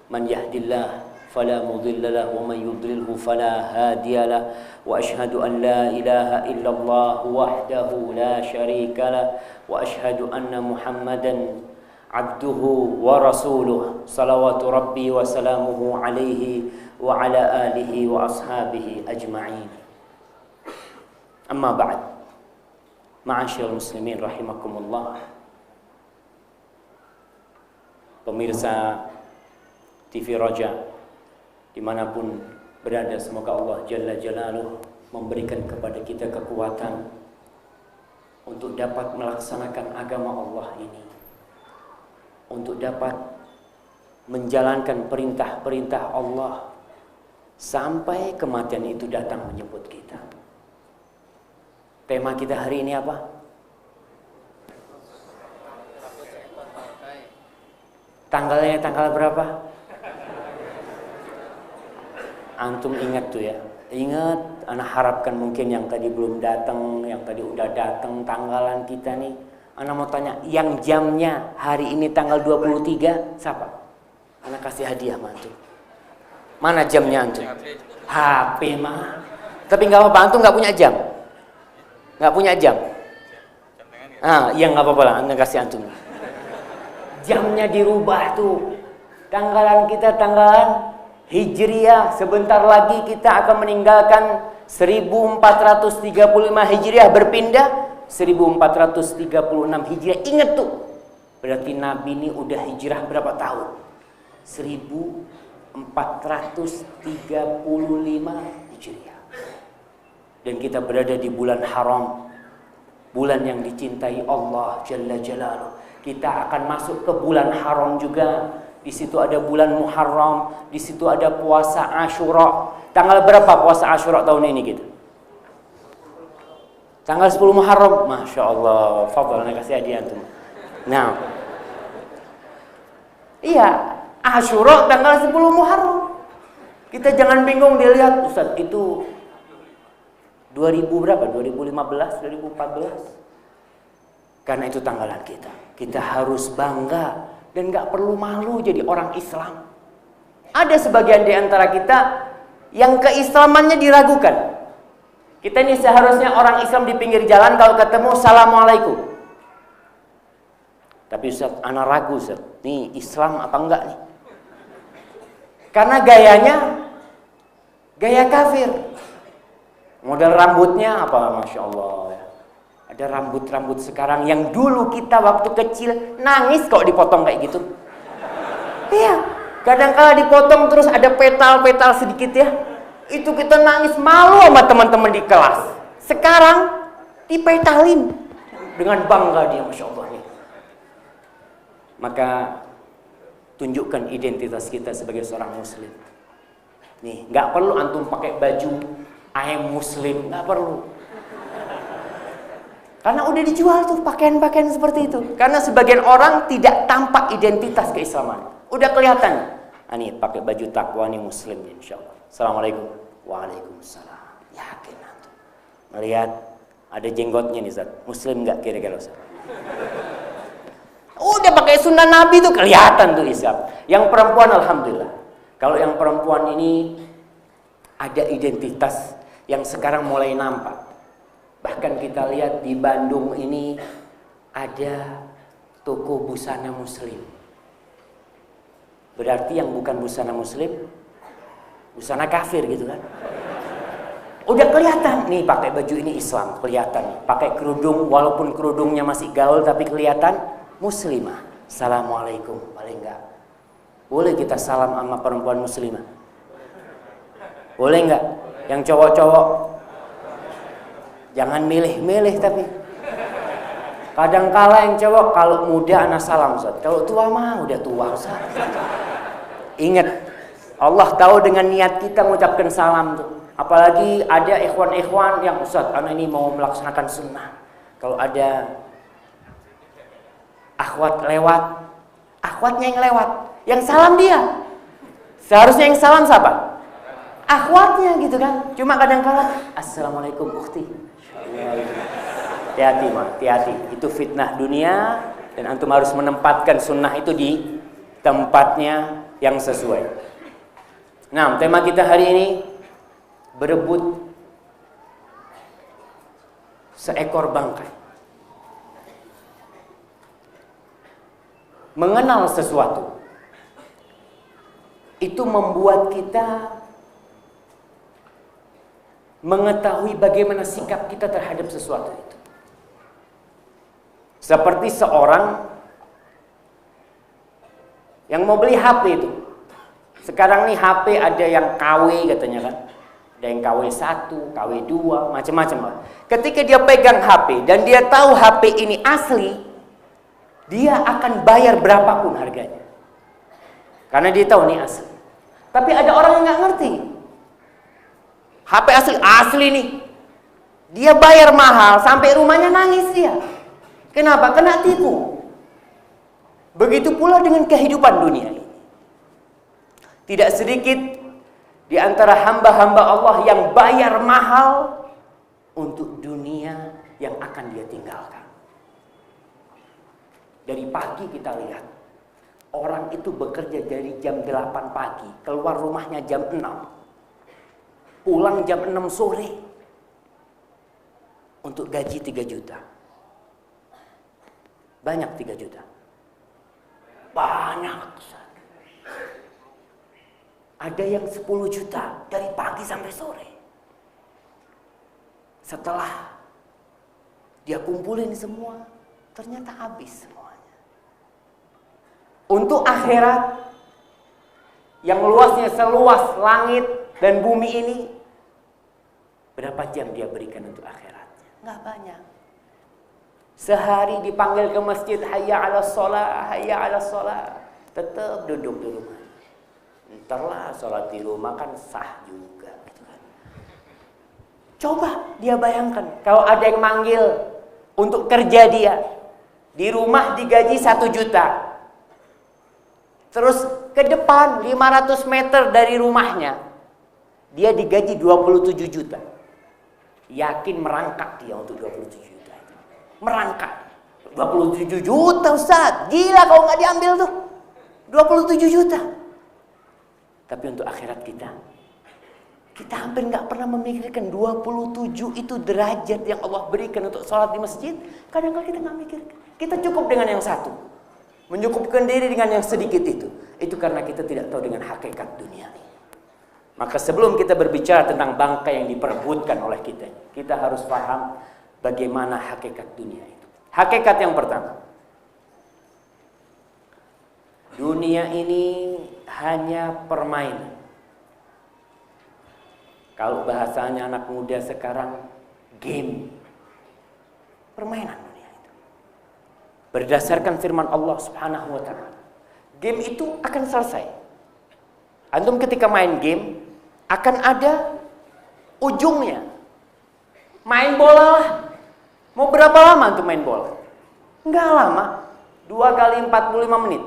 من يهد الله فلا مضل له ومن يضلله فلا هادي له وأشهد أن لا إله إلا الله وحده لا شريك له وأشهد أن محمدا عبده ورسوله صلوات ربي وسلامه عليه وعلى آله وأصحابه أجمعين أما بعد معاشر المسلمين رحمكم الله. Pemirsa TV Roja dimanapun berada, semoga Allah Jalla Jalaluh memberikan kepada kita kekuatan untuk dapat melaksanakan agama Allah ini, untuk dapat menjalankan perintah-perintah Allah sampai kematian itu datang menjemput kita. Tema kita hari ini apa? Tanggalnya tanggal berapa? Antum ingat tuh ya. Ingat, anak harapkan mungkin yang tadi belum datang, yang tadi udah datang tanggalan kita nih. Anak mau tanya, yang jamnya hari ini tanggal 23 siapa? Anak kasih hadiah sama antum. Mana jamnya antum? HP mah. Tapi nggak apa-apa, antum nggak punya jam. Nggak punya jam. Iya nggak apa-apa lah, anak kasih antum. Jamnya dirubah tuh. Tanggalan kita tanggalan Hijriah. Sebentar lagi kita akan meninggalkan 1435 Hijriah berpindah 1436 Hijriah. Ingat tuh. Berarti Nabi ini udah hijrah berapa tahun? 1435 Hijriah. Dan kita berada di bulan haram, bulan yang dicintai Allah Jalla Jalaluh. Kita akan masuk ke bulan haram juga. Di situ ada bulan Muharram, di situ ada puasa Asyura. Tanggal berapa puasa Asyura tahun ini gitu? Tanggal 10 Muharram. Masya Allah, fadhal, saya kasih hadiah antum. Nah, iya, Asyura tanggal 10 Muharram. Kita jangan bingung dilihat, Ustaz, itu 2000 berapa? 2015, 2014. Karena itu tanggalan kita. Kita harus bangga dan gak perlu malu jadi orang Islam. Ada sebagian di antara kita yang keislamannya diragukan. Kita ini seharusnya orang Islam di pinggir jalan kalau ketemu Assalamualaikum. Tapi Ustaz, ana ragu Ustaz, nih Islam apa enggak nih? Karena gayanya gaya kafir. Model rambutnya apa, Masya Allah ya. Ada rambut-rambut sekarang yang dulu kita waktu kecil nangis kok dipotong kayak gitu. Iya, kadang-kala dipotong terus ada petal-petal sedikit ya. Itu kita nangis malu sama teman-teman di kelas. Sekarang dipetalin dengan bangga dia, Masya Allah nih. Maka tunjukkan identitas kita sebagai seorang muslim. Nih, nggak perlu antum pakai baju I am muslim, nggak perlu. Karena udah dijual tuh pakaian-pakaian seperti itu. Karena sebagian orang tidak tampak identitas keislaman. Udah kelihatan. Nih pakai baju takwa nih muslim nih, insyaallah. Assalamualaikum. Waalaikumsalam. Yakin antum. Melihat ada jenggotnya nih Ustaz. Muslim enggak kira-kira Ustaz? Udah pakai sunnah Nabi tuh kelihatan tuh Islam. Yang perempuan alhamdulillah. Kalau yang perempuan ini ada identitas yang sekarang mulai nampak. Bahkan kita lihat di Bandung ini ada toko busana muslim. Berarti yang bukan busana muslim, busana kafir gitu kan. Udah kelihatan nih pakai baju ini Islam, kelihatan. Pakai kerudung walaupun kerudungnya masih gaul tapi kelihatan muslimah. Assalamualaikum, paling enggak. Boleh kita salam sama perempuan muslimah? Boleh enggak? Yang cowok-cowok jangan milih-milih tapi. Kadang-kala yang cowok kalau muda anak salam Ustaz. Kalau tua mah udah tua Ustaz. Ingat, Allah tahu dengan niat kita mengucapkan salam tuh. Apalagi ada ikhwan-ikhwan yang Ustaz, anak ini mau melaksanakan sunnah. Kalau ada akhwat lewat, akhwatnya yang lewat, yang salam dia. Seharusnya yang salam siapa? Akhwatnya gitu kan. Cuma kadang-kala Assalamualaikum ukhti. Hati-hati mah, hati-hati. Itu fitnah dunia dan antum harus menempatkan sunnah itu di tempatnya yang sesuai. Nah, tema kita hari ini berebut seekor bangkai. Mengenal sesuatu itu membuat kita mengetahui bagaimana sikap kita terhadap sesuatu itu. Seperti seorang yang mau beli HP itu. Sekarang nih HP ada yang KW katanya kan. Ada yang KW1, KW2, macam-macam. Ketika dia pegang HP dan dia tahu HP ini asli, dia akan bayar berapapun harganya. Karena dia tahu ini asli. Tapi ada orang yang nggak ngerti. HP asli nih. Dia bayar mahal, sampai rumahnya nangis dia. Kenapa? Kena tipu. Begitu pula dengan kehidupan dunia ini. Tidak sedikit di antara hamba-hamba Allah yang bayar mahal untuk dunia yang akan dia tinggalkan. Dari pagi kita lihat, orang itu bekerja dari jam 8 pagi, keluar rumahnya jam 6, pulang jam 6 sore, untuk gaji 3 juta. Banyak 3 juta. Banyak. Ada yang 10 juta dari pagi sampai sore. Setelah dia kumpulin semua, ternyata habis semuanya. Untuk akhirat yang luasnya seluas langit dan bumi ini, berapa jam dia berikan untuk akhiratnya? Nggak banyak. Sehari dipanggil ke masjid, hayya ala sholat, hayya ala sholat, tetap duduk di rumah. Entarlah sholat di rumah kan sah juga. Gitu kan. Coba dia bayangkan, kalau ada yang manggil untuk kerja dia, di rumah digaji 1 juta. Terus ke depan 500 meter dari rumahnya, dia digaji 27 juta. Yakin merangkak dia untuk 27 juta itu. Merangkak. 27 juta Ustaz. Gila kalau nggak diambil tuh. 27 juta. Tapi untuk akhirat kita hampir nggak pernah memikirkan 27 itu derajat yang Allah berikan untuk sholat di masjid. Kadang-kadang kita nggak mikirkan. Kita cukup dengan yang satu. Menyukupkan diri dengan yang sedikit itu. Itu karena kita tidak tahu dengan hakikat dunia ini. Maka sebelum kita berbicara tentang bangkai yang diperebutkan oleh kita harus paham bagaimana hakikat dunia itu. Hakikat yang pertama, dunia ini hanya permainan. Kalau bahasanya anak muda sekarang, game. Permainan. Berdasarkan firman Allah Subhanahu wa ta'ala, game itu akan selesai. Antum ketika main game akan ada ujungnya. Main bola lah. Mau berapa lama antum main bola? Enggak lama. 2 kali 45 menit.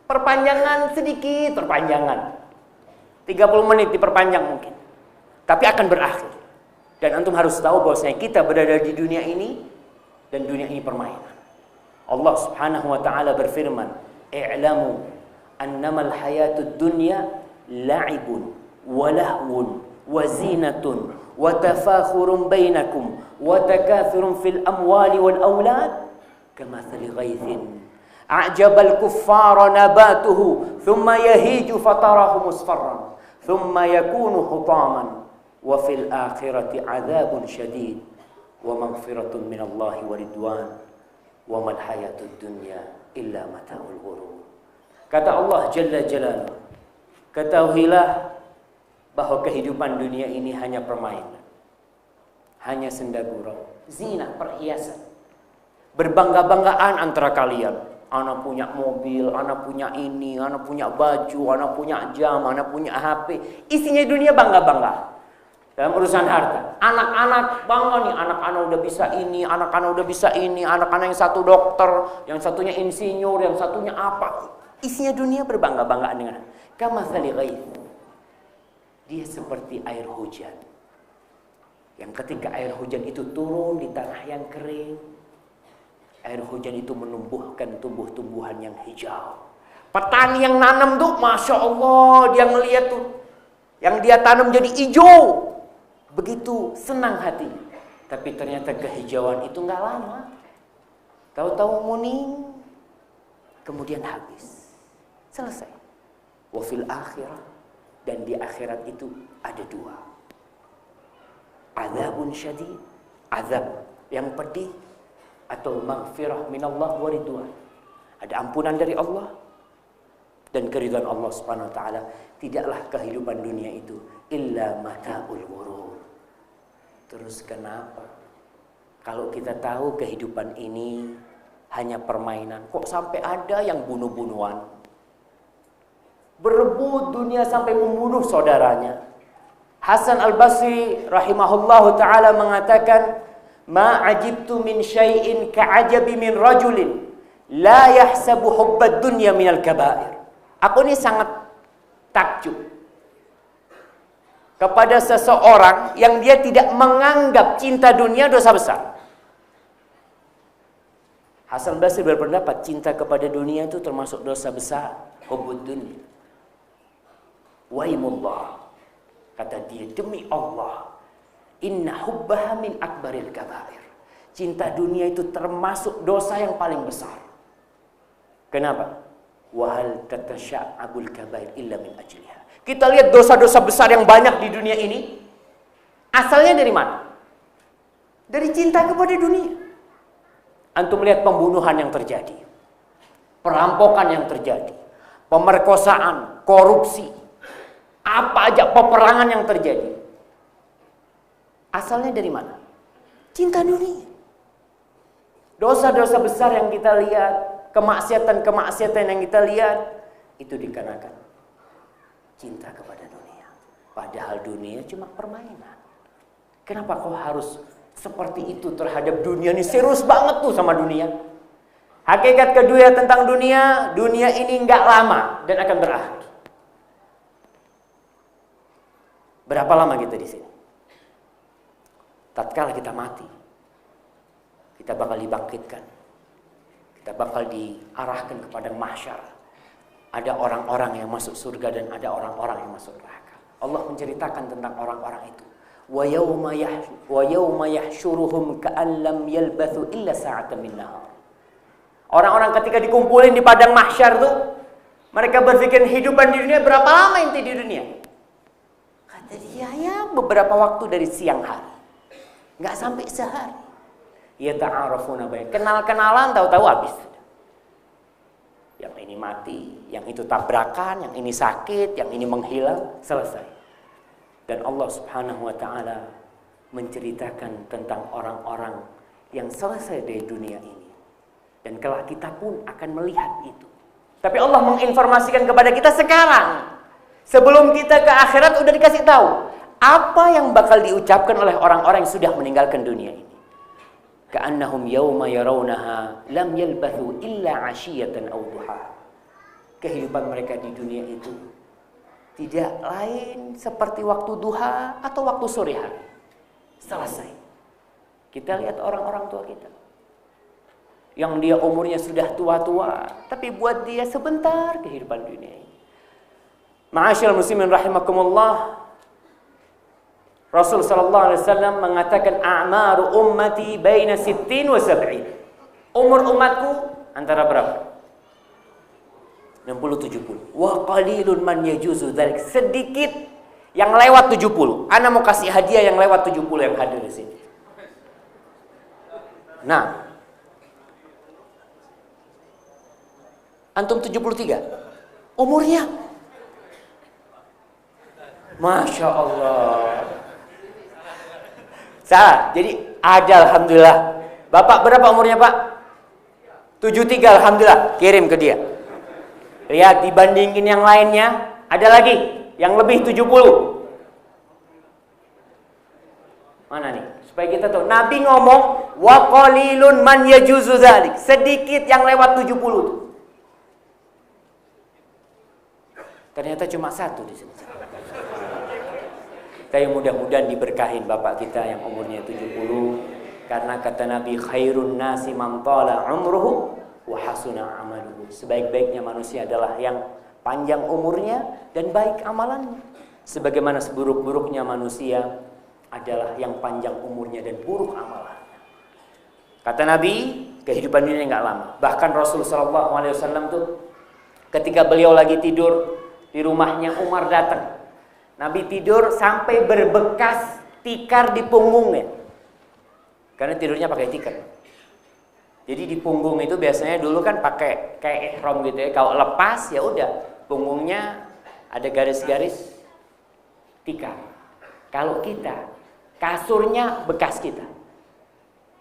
Perpanjangan sedikit, perpanjangan 30 menit diperpanjang mungkin. Tapi akan berakhir. Dan antum harus tahu bahwasanya kita berada di dunia ini dan dunia ini permainan. Allah Subhanahu wa ta'ala berfirman, "I'lamu annamal hayatud dunya la'ibun wa lahwun wa zinatun wa tafakhurun bainakum wa takathurun fil amwali wal aulad kamathali ghaithin a'jabal kuffara nabatuhu thumma yahiju fatarahu musfarran thumma yakunu hutaman wa fil akhirati 'adzabun syadid wa maghfiratun minallahi wa ridwan wa mal hayatud dunya illa mata'ul ghurur." Kata Allah Jalla Jalaluhu, ketahuilah bahwa kehidupan dunia ini hanya permainan, hanya senda gurau, zina, perhiasan, berbangga-banggaan antara kalian. Anak punya mobil, anak punya ini, anak punya baju, anak punya jam, anak punya HP. Isinya dunia bangga-bangga. Dalam urusan harta, anak-anak bangga nih, anak-anak udah bisa ini, anak-anak udah bisa ini, anak-anak yang satu dokter, yang satunya insinyur, yang satunya apa. Isinya dunia berbangga-banggaan dengan kamathali ghaith. Dia seperti air hujan. Yang ketika air hujan itu turun di tanah yang kering, air hujan itu menumbuhkan tumbuh-tumbuhan yang hijau. Petani yang nanam tuh, Masya Allah, dia ngeliat tuh, yang dia tanam jadi hijau. Begitu senang hati. Tapi ternyata kehijauan itu nggak lama. Tahu-tahu muning, kemudian habis. Selesai. Wa fil akhirah, dan di akhirat itu ada dua. Azabun syadid, azab yang pedih, atau maghfirah minallah wa ridwan. Ada ampunan dari Allah dan keridhaan Allah Subhanahu wa taala. Tidaklah kehidupan dunia itu illa mata'ul ghurur. Terus kenapa? Kalau kita tahu kehidupan ini hanya permainan, kok sampai ada yang bunuh-bunuhan? Berebut dunia sampai membunuh saudaranya. Hasan Al-Basri rahimahullahu taala mengatakan, "Ma ajibtu min syai'in ka'ajabi min rajulin la yahsabu hubbad dunya minal kabair." Aku ini sangat takjub kepada seseorang yang dia tidak menganggap cinta dunia dosa besar. Hasan Basri berpendapat cinta kepada dunia itu termasuk dosa besar, hubbud dunya. Waimullah, kata dia, demi Allah, inna hubbaha min akbaril kabair. Cinta dunia itu termasuk dosa yang paling besar. Kenapa? Wahal tatasya'abul kabair illa min ajliha. Kita lihat dosa-dosa besar yang banyak di dunia ini, asalnya dari mana? Dari cinta kepada dunia. Antum lihat pembunuhan yang terjadi, perampokan yang terjadi, pemerkosaan, korupsi, apa aja peperangan yang terjadi. Asalnya dari mana? Cinta dunia. Dosa-dosa besar yang kita lihat, kemaksiatan-kemaksiatan yang kita lihat, itu dikarenakan cinta kepada dunia. Padahal dunia cuma permainan. Kenapa kau harus seperti itu terhadap dunia ini? Serius banget tuh sama dunia. Hakikat kedua tentang dunia, dunia ini nggak lama dan akan berakhir. Berapa lama kita di sini? Tatkala kita mati, kita bakal dibangkitkan. Kita bakal diarahkan ke padang mahsyar. Ada orang-orang yang masuk surga dan ada orang-orang yang masuk neraka. Allah menceritakan tentang orang-orang itu. Wa yawma yahsyuruhum ka'an lam yalbathu illa sa'atan min nahar. Orang-orang ketika dikumpulin di padang mahsyar tuh, mereka berpikir hidupan di dunia berapa lama inti di dunia? Kata dia, ya beberapa waktu dari siang hari. Enggak sampai sehari. Ya ta'arafuna baik. Kenal-kenalan tahu-tahu habis. Yang ini mati, yang itu tabrakan, yang ini sakit, yang ini menghilang, selesai. Dan Allah Subhanahu wa taala menceritakan tentang orang-orang yang selesai dari dunia ini. Dan kelak kita pun akan melihat itu. Tapi Allah menginformasikan kepada kita sekarang. Sebelum kita ke akhirat udah dikasih tahu apa yang bakal diucapkan oleh orang-orang yang sudah meninggalkan dunia ini. Ka'annahum yawma yarawnaha lam yalbathu illa 'ashiyatan aw duha. Kehidupan mereka di dunia itu tidak lain seperti waktu duha atau waktu sore hari. Selesai. Kita lihat orang-orang tua kita, yang dia umurnya sudah tua-tua, tapi buat dia sebentar kehidupan dunia ini. Ma'asyiral muslimin rahimakumullah, Rasul sallallahu alaihi wasallam mengatakan a'maru ummati baina 60 wa 70. Umur umatku antara berapa? 60-70. Wa qalilun man yajuzu dzalik. Sedikit yang lewat 70. Ana mau kasih hadiah yang lewat 70 yang hadir di sini. Nah, antum 73. Umurnya Masya Allah. Salah. Jadi ada, alhamdulillah. Bapak berapa umurnya, Pak? 73, alhamdulillah. Kirim ke dia. Lihat, dibandingin yang lainnya, ada lagi yang lebih 70. Mana nih? Supaya kita tahu. Nabi ngomong, wa qalilun man yajuzu dzalik. Sedikit yang lewat 70 tuh. Ternyata cuma satu di sini. Tapi mudah-mudahan diberkahin bapak kita yang umurnya 70. Karena kata Nabi, khairun nasi man tala umruhu wa hasuna amaluhu. Sebaik-baiknya manusia adalah yang panjang umurnya dan baik amalannya. Sebagaimana seburuk-buruknya manusia adalah yang panjang umurnya dan buruk amalannya. Kata Nabi, kehidupan dunia nggak lama. Bahkan Rasulullah SAW tuh ketika beliau lagi tidur di rumahnya, Umar datang. Nabi tidur sampai berbekas tikar di punggungnya. Karena tidurnya pakai tikar. Jadi di punggung itu biasanya dulu kan pakai kayak ihram gitu ya. Kalau lepas ya udah, punggungnya ada garis-garis tikar. Kalau kita, kasurnya bekas kita.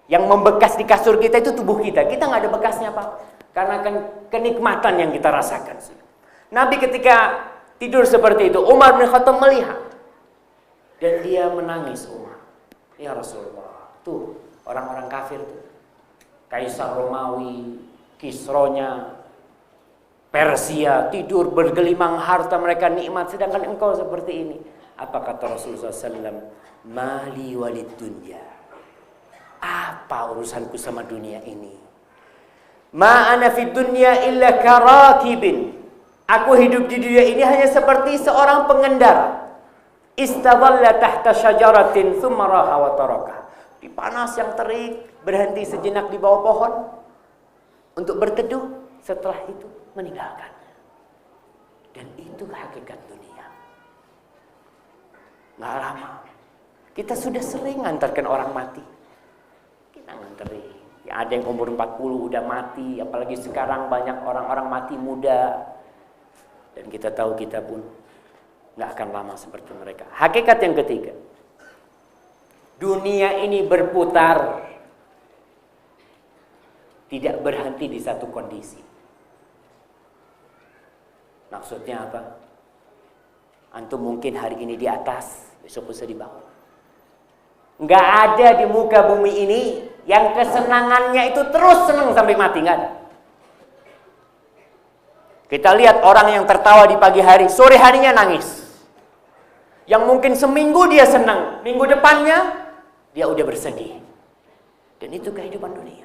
Yang membekas di kasur kita itu tubuh kita. Kita nggak ada bekasnya apa? Karena kan kenikmatan yang kita rasakan. Nabi ketika tidur seperti itu, Umar bin Khattab melihat dan dia menangis. Umar, ya Rasulullah, tuh orang-orang kafir tuh, Kaisar Romawi, Kisronya, Persia tidur bergelimang harta mereka nikmat, sedangkan engkau seperti ini. Apa kata Rasulullah SAW? Mali walid dunya. Apa urusanku sama dunia ini? Ma ana fid dunya illa karakibin. Aku hidup di dunia ini hanya seperti seorang pengendara. Istadalla tahta syajaratin thumma raha wa taraka. Di panas yang terik, berhenti sejenak di bawah pohon untuk berteduh, setelah itu meninggalkan. Dan itu hakikat dunia. Nggak lama, kita sudah sering ngantarkan orang mati. Kita nganterin. Ya, ada yang umur 40 udah mati, apalagi sekarang banyak orang-orang mati muda. Dan kita tahu kita pun nggak akan lama seperti mereka. Hakikat yang ketiga, dunia ini berputar, tidak berhenti di satu kondisi. Maksudnya apa? Antum mungkin hari ini di atas, besok bisa di bawah. Nggak ada di muka bumi ini yang kesenangannya itu terus senang sampai mati, nggak ada. Kita lihat orang yang tertawa di pagi hari, sore harinya nangis. Yang mungkin seminggu dia senang, minggu depannya dia udah bersedih. Dan itu kehidupan dunia.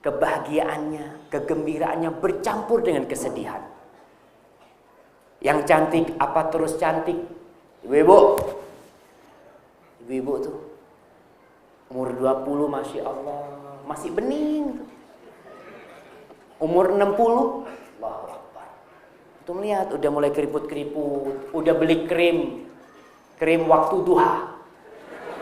Kebahagiaannya, kegembiraannya bercampur dengan kesedihan. Yang cantik apa terus cantik? Ibu-ibu tuh umur 20 Masya Allah masih bening tuh. Umur 60 Allahu Akbar. Tuh melihat udah mulai keriput-keriput, udah beli krim waktu duha.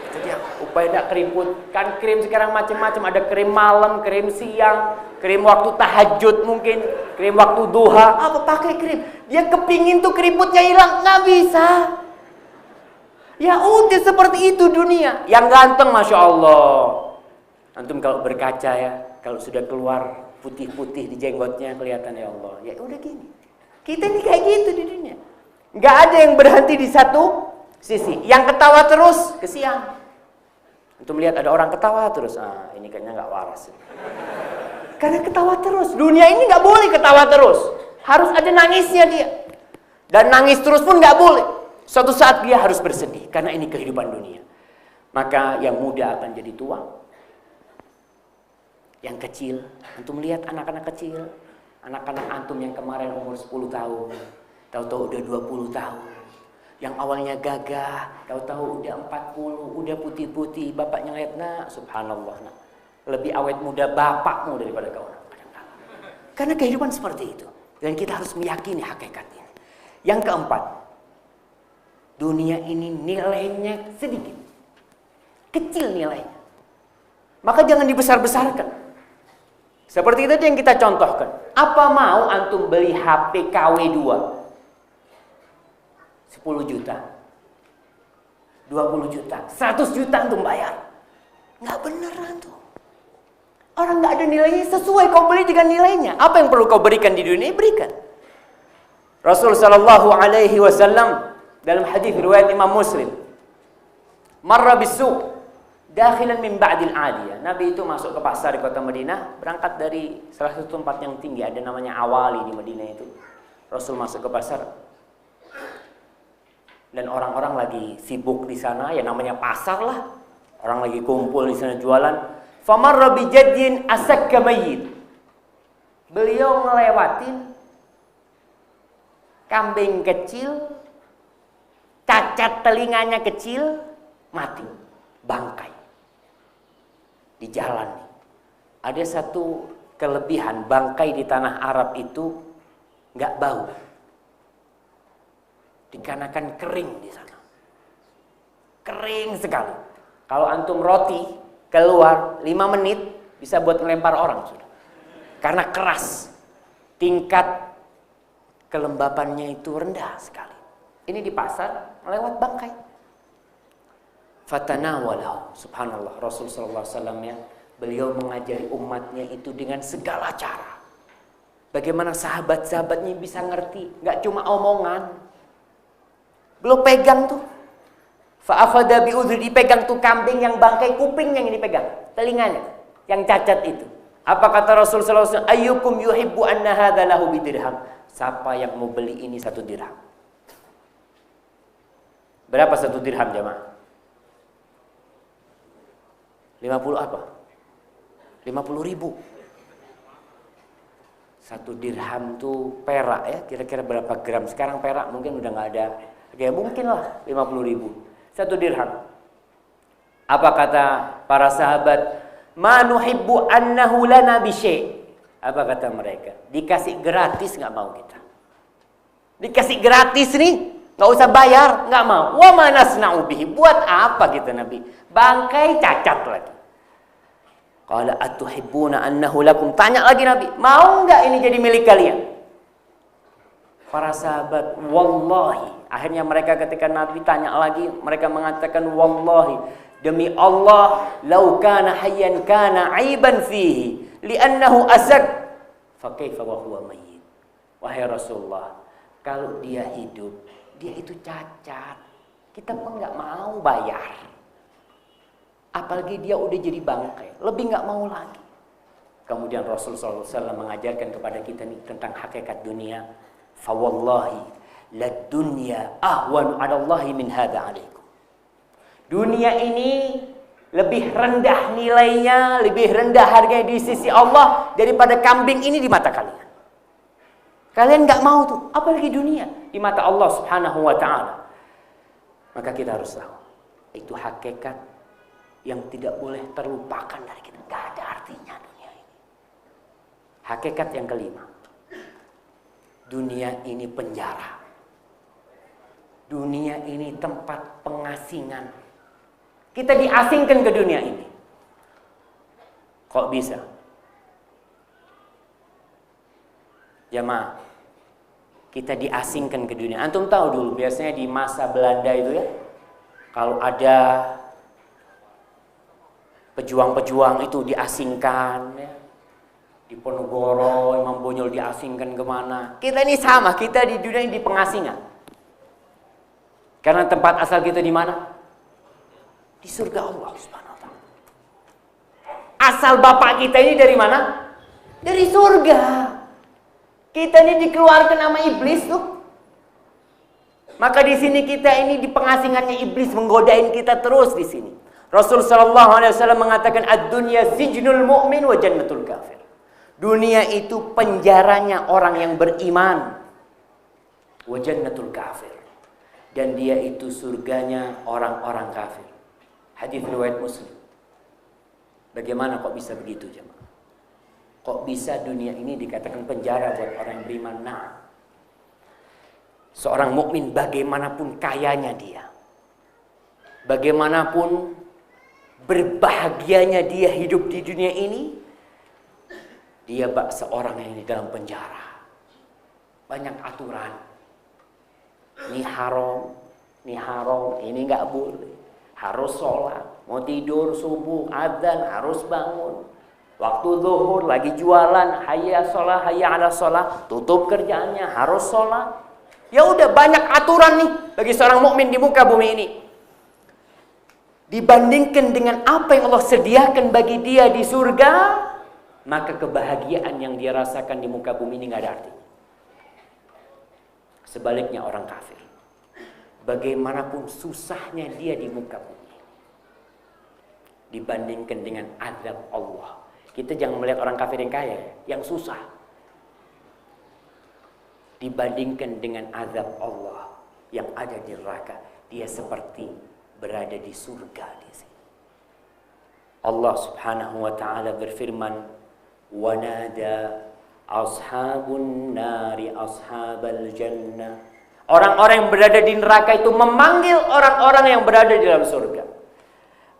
Jadi upaya tidak keriput. Kan krim sekarang macam-macam, ada krim malam, krim siang, krim waktu tahajud mungkin, krim waktu duha. Apa pakai krim? Dia kepingin tuh keriputnya hilang, nggak bisa. Ya udah seperti itu dunia. Yang ganteng Masya Allah. Antum kalau berkaca ya, kalau sudah keluar putih-putih di jenggotnya kelihatan ya Allah. Ya udah gini. Kita ini kayak gitu di dunia. Nggak ada yang berhenti di satu sisi. Yang ketawa terus kesian. Antum lihat ada orang ketawa terus. Ah, ini kayaknya nggak waras. Karena ketawa terus. Dunia ini nggak boleh ketawa terus. Harus ada nangisnya dia. Dan nangis terus pun nggak boleh. Suatu saat dia harus bersedih. Karena ini kehidupan dunia. Maka yang muda akan jadi tua. Yang kecil. Antum lihat anak-anak kecil. Anak-anak antum yang kemarin umur 10 tahun. Tahu-tahu udah 20 tahun. Yang awalnya gagah. Tahu-tahu udah 40. Udah putih-putih. Bapaknya ngeliat, nak subhanallah. Nak, lebih awet muda bapakmu daripada kau. Karena kehidupan seperti itu. Dan kita harus meyakini hakikatnya. Yang keempat, dunia ini nilainya sedikit. Kecil nilainya. Maka jangan dibesar-besarkan. Seperti itu yang kita contohkan. Apa mau antum beli HP KW2? 10 juta. 20 juta. 100 juta antum bayar. Nggak bener antum. Orang nggak ada nilainya, sesuai kau beli dengan nilainya. Apa yang perlu kau berikan di dunia, berikan. Rasul sallallahu alaihi wasallam dalam hadis riwayat Imam Muslim, marra bis-suq dakhilan min ba'dil 'aliyah. Nabi itu masuk ke pasar di kota Madinah, berangkat dari salah satu tempat yang tinggi, ada namanya Awali di Madinah itu. Rasul masuk ke pasar. Dan orang-orang lagi sibuk di sana, ya namanya pasar lah. Orang lagi kumpul di sana jualan. Famarra bijadyin asakka mayyit. Beliau ngelewatin kambing kecil, cacat telinganya kecil, mati, bangkai di jalan. Ada satu kelebihan, bangkai di tanah Arab itu nggak bau, dikarenakan kering di sana, kering sekali. Kalau antum roti keluar 5 menit bisa buat ngelempar orang sudah, karena keras, tingkat kelembapannya itu rendah sekali. Ini di pasar lewat bangkai. Fatanawalahu, subhanallah, Rasul sallallahu alaihi wasallam ya, beliau mengajari umatnya itu dengan segala cara. Bagaimana sahabat-sahabatnya bisa ngerti, nggak cuma omongan. Belum pegang tuh. Fa'akhadha bi'udhri, dipegang tuh kambing yang bangkai, kupingnya yang dipegang, telinganya yang cacat itu. Apa kata Rasul sallallahu alaihi wasallam? Ayyukum yuhibbu anna hadza lahu bidirham. Siapa yang mau beli ini 1 dirham? Berapa 1 dirham jamaah? 50 apa? 50 ribu. 1 dirham tuh perak ya, kira-kira berapa gram? Sekarang perak mungkin udah nggak ada. Ya mungkin lah 50 ribu. 1 dirham. Apa kata para sahabat? Ma nuhibbu annahu lana bisyai'. Apa kata mereka? Dikasih gratis nggak mau kita. Dikasih gratis nih, nggak usah bayar, nggak mau. Wa ma nasna'u bihi. Buat apa kita Nabi? Bangkai cacat lagi. Qala atuhibbuna annahu lakum. Tanya lagi Nabi, mau nggak ini jadi milik kalian? Para sahabat, wallahi. Akhirnya mereka ketika Nabi tanya lagi, mereka mengatakan wallahi, demi Allah, lau kana hayyan kana aiban fihi, li'annahu azak, fa kaifa wa huwa mayyit. Wahai Rasulullah, kalau dia hidup, dia itu cacat. Kita pun nggak mau bayar. Apalagi dia udah jadi bangkai, lebih nggak mau lagi. Kemudian Rasul sallallahu alaihi wasallam mengajarkan kepada kita nih tentang hakikat dunia. Fa wallahi lad dunya ahwanu 'ala Allahi min hadza 'alaikum. Dunia ini lebih rendah nilainya, lebih rendah harganya di sisi Allah daripada kambing ini di mata kalian. Kalian nggak mau tuh, apalagi dunia di mata Allah Subhanahu wa taala. Maka kita harus tahu, itu hakikat yang tidak boleh terlupakan dari kita. Nggak ada artinya dunia ini. Hakikat yang kelima, dunia ini penjara. Dunia ini tempat pengasingan. Kita diasingkan ke dunia ini. Kok bisa? Jamaah, kita diasingkan ke dunia. Antum tahu dulu biasanya di masa Belanda itu ya, kalau ada pejuang-pejuang itu diasingkan ya. Di Ponorogo, Imam Bonjol diasingkan kemana. Kita ini sama, kita di dunia ini di pengasingan. Karena tempat asal kita di mana? Di surga Allah Subhanahu wa taala. Asal bapak kita ini dari mana? Dari surga. Kita ini dikeluarkan sama iblis tuh. Maka di sini kita ini di pengasingannya iblis menggodain kita terus di sini. Rasul sallallahu alaihi wasallam mengatakan ad-dunya sijnul mu'min wa jannatul kafir. Dunia itu penjaranya orang yang beriman. Wa jannatul kafir. Dan dia itu surganya orang-orang kafir. Hadis riwayat Muslim. Bagaimana kok bisa begitu jemaah? Kok bisa dunia ini dikatakan penjara buat orang yang beriman? Nah, seorang mukmin bagaimanapun kayanya dia, bagaimanapun berbahagianya dia hidup di dunia ini, dia seorang yang di dalam penjara. Banyak aturan. Ini haram, ini nggak boleh. Harus sholat, mau tidur subuh, adzan harus bangun. Waktu zuhur lagi jualan, hayya sholat, hayya ala sholat, tutup kerjaannya harus sholat. Ya udah banyak aturan nih bagi seorang mukmin di muka bumi ini. Dibandingkan dengan apa yang Allah sediakan bagi dia di surga, maka kebahagiaan yang dia rasakan di muka bumi ini nggak ada artinya. Sebaliknya orang kafir, bagaimanapun susahnya dia di muka bumi, dibandingkan dengan azab Allah. Kita jangan melihat orang kafir yang kaya, yang susah. dibandingkan dengan azab Allah yang ada di neraka. Dia seperti berada di surga di sini. Allah Subhanahu wa taala berfirman, "Wa nada ashabun nari ashabal jannah." Orang-orang yang berada di neraka itu memanggil orang-orang yang berada di dalam surga.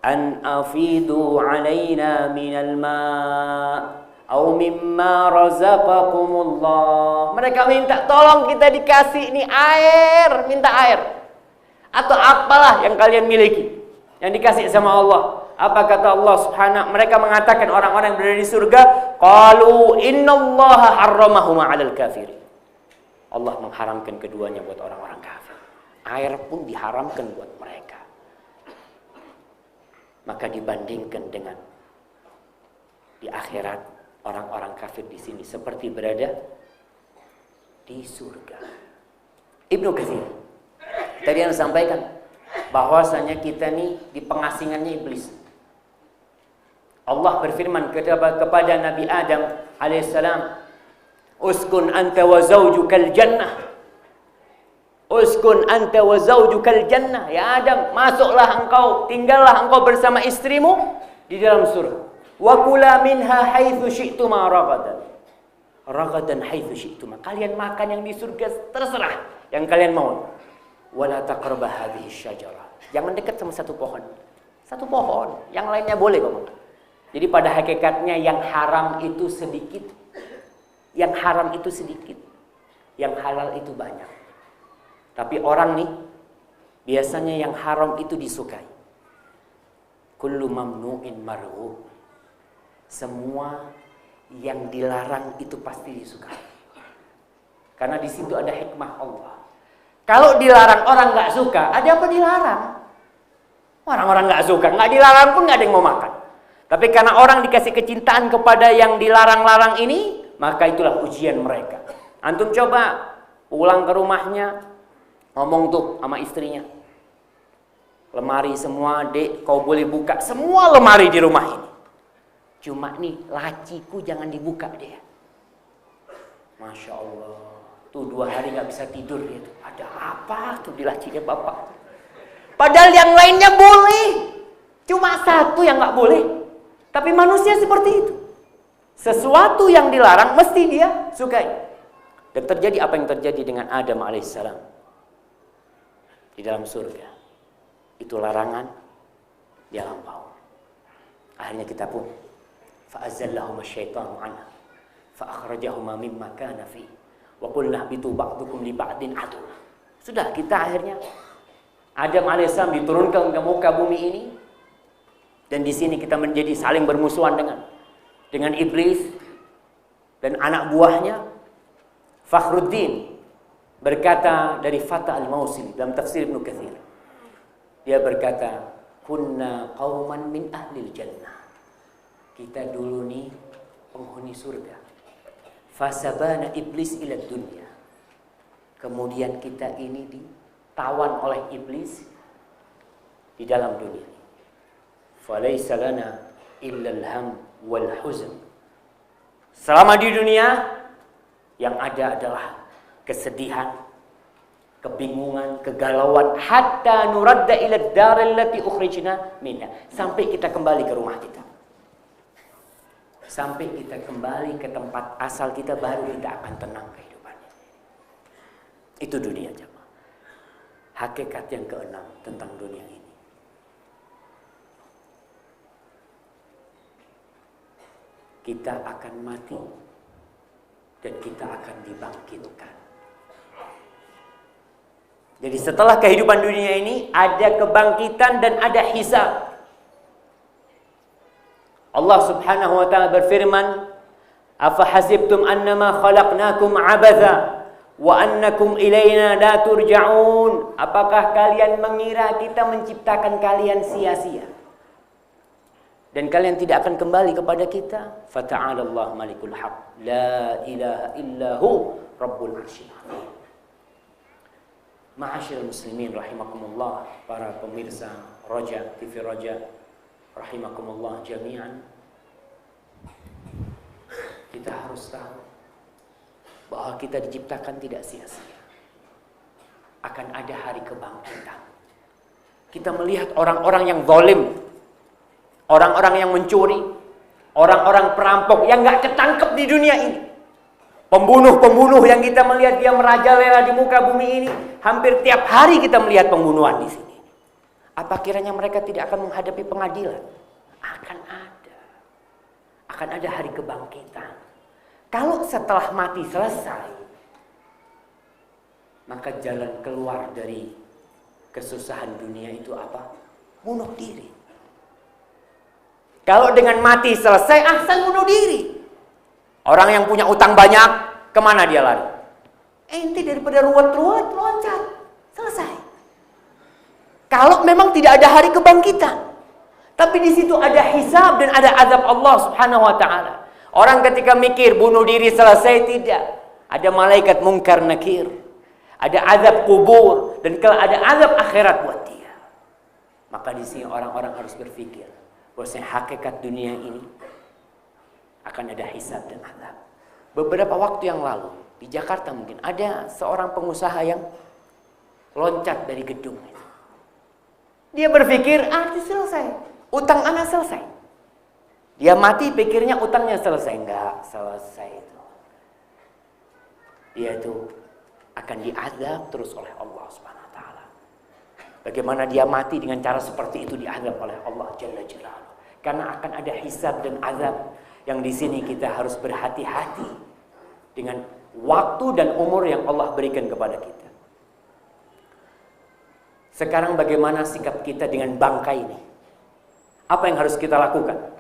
An afidu alaina minal ma' au mimma razaqakumullah. Mereka minta tolong kita dikasih ini air, minta air. Atau apalah yang kalian miliki yang dikasih sama Allah. Apa kata Allah Subhanahu? Mereka mengatakan orang-orang yang berada di surga, qalu innallaha harramahuma 'alal kafirin. Allah mengharamkan keduanya buat orang-orang kafir. Air pun diharamkan buat mereka. Maka dibandingkan dengan di akhirat, orang-orang kafir di sini seperti berada di surga. Ibnu Katsir tadi yang sampaikan bahwasanya kita nih di pengasingannya iblis. Allah berfirman kepada Nabi Adam alaihissalam, "Uskun anta wa zawjukal jannah." Uskun anta wa zawjukal jannah. Ya Adam, masuklah engkau, tinggallah engkau bersama istrimu di dalam surga. Wa kula minha haitsu syi'tuma ragadan. Ragadan haitsu syi'tuma. Kalian makan yang di surga terserah yang kalian mau. Wala taqraba hadhihi syajarah. Jangan dekat sama satu pohon. Satu pohon, yang lainnya boleh kok. Jadi pada hakikatnya yang haram itu sedikit. Yang haram itu sedikit. Yang halal itu banyak. Tapi orang nih biasanya yang haram itu disukai. Kullu mamnu'in mar'u. Semua yang dilarang itu pasti disukai. Karena di situ ada hikmah Allah. Kalau dilarang orang nggak suka, ada apa dilarang? Orang-orang nggak suka, nggak dilarang pun nggak ada yang mau makan. Tapi karena orang dikasih kecintaan kepada yang dilarang-larang ini, maka itulah ujian mereka. Antum coba pulang ke rumahnya, ngomong tuh sama istrinya, lemari semua, dek, kau boleh buka semua lemari di rumah ini. Cuma nih, laciku jangan dibuka deh. Masya Allah, tuh 2 hari nggak bisa tidur dia tuh. Ada apa tuh di lacinya bapak? Padahal yang lainnya boleh, cuma satu yang nggak boleh. Tapi manusia seperti itu. Sesuatu yang dilarang mesti dia sukai. Dan terjadi apa yang terjadi dengan Adam alaihissalam di dalam surga. Itu larangan, dia lampau. Akhirnya kita pun fa'azallahuma syaitanu anha fa'akhrajahuma mimma kana fi wa qulna bitu ba'dukum li ba'din adu. Sudah, kita akhirnya Adam alaihissalam diturunkan ke muka bumi ini, dan di sini kita menjadi saling bermusuhan dengan iblis dan anak buahnya. Fakhruddin berkata dari Fatah al-Mausili dalam tafsir Ibnu Katsir. Dia berkata, "Kunna qauman min ahlil jannah." Kita dulu nih penghuni surga. Fasabana iblis ila dunya. Kemudian kita ini ditawan oleh iblis di dalam dunia. Falaysa lana illa al-ham wal huzn. Selama di dunia yang ada adalah kesedihan, kebingungan, kegalauan, hatta nuradda ila ad-dar allati ukhrijna minha, sampai kita kembali ke rumah kita. Sampai kita kembali ke tempat asal kita, baru kita akan tenang kehidupannya. Itu dunia jemaah. Hakikat yang keenam tentang dunia ini. Kita akan mati dan kita akan dibangkitkan. Jadi setelah kehidupan dunia ini ada kebangkitan dan ada hisab. Allah Subhanahu wa taala berfirman, "Afa hasibtum annama khalaqnakum abatha wa annakum ilaina la turja'un?" Apakah kalian mengira kita menciptakan kalian sia-sia dan kalian tidak akan kembali kepada kita? Fata'ala Allah malikul haq, la ilaha illahu rabbul arsyil azim. Ma'asyiral muslimin rahimakumullah, para pemirsa Raja TV Raja rahimakumullah jami'an. Kita harus tahu bahwa kita diciptakan tidak sia-sia. Akan ada hari kebangkitan. Kita melihat orang-orang yang zalim, orang-orang yang mencuri, orang-orang perampok yang gak ketangkep di dunia ini. Pembunuh-pembunuh yang kita melihat dia merajalela di muka bumi ini, hampir tiap hari kita melihat pembunuhan di sini. Apa kiranya mereka tidak akan menghadapi pengadilan? Akan ada. Akan ada hari kebangkitan. Kalau setelah mati selesai, maka jalan keluar dari kesusahan dunia itu apa? Bunuh diri. Kalau dengan mati selesai, ahsan bunuh diri. Orang yang punya utang banyak, kemana dia lari? Ente daripada ruwet-ruwet, loncat. Selesai. Kalau memang tidak ada hari kebangkitan. Tapi di situ ada hisab dan ada azab Allah Subhanahu wa taala. Orang ketika mikir bunuh diri selesai, tidak. Ada malaikat mungkar nakir. Ada azab kubur dan kalau ada azab akhirat buat dia. Maka di sini orang-orang harus berpikir bahwasanya hakikat dunia ini akan ada hisab dan azab. Beberapa waktu yang lalu di Jakarta mungkin ada seorang pengusaha yang loncat dari gedung. Dia berpikir, selesai. Utang anak selesai. Dia mati pikirnya utangnya selesai. Enggak selesai itu. Dia itu akan diazab terus oleh Allah Subhanahu wa taala. Bagaimana dia mati dengan cara seperti itu diazab oleh Allah Jalla Jalaluhu. Karena akan ada hisab dan azab yang di sini kita harus berhati-hati dengan waktu dan umur yang Allah berikan kepada kita. Sekarang bagaimana sikap kita dengan bangkai ini? Apa yang harus kita lakukan?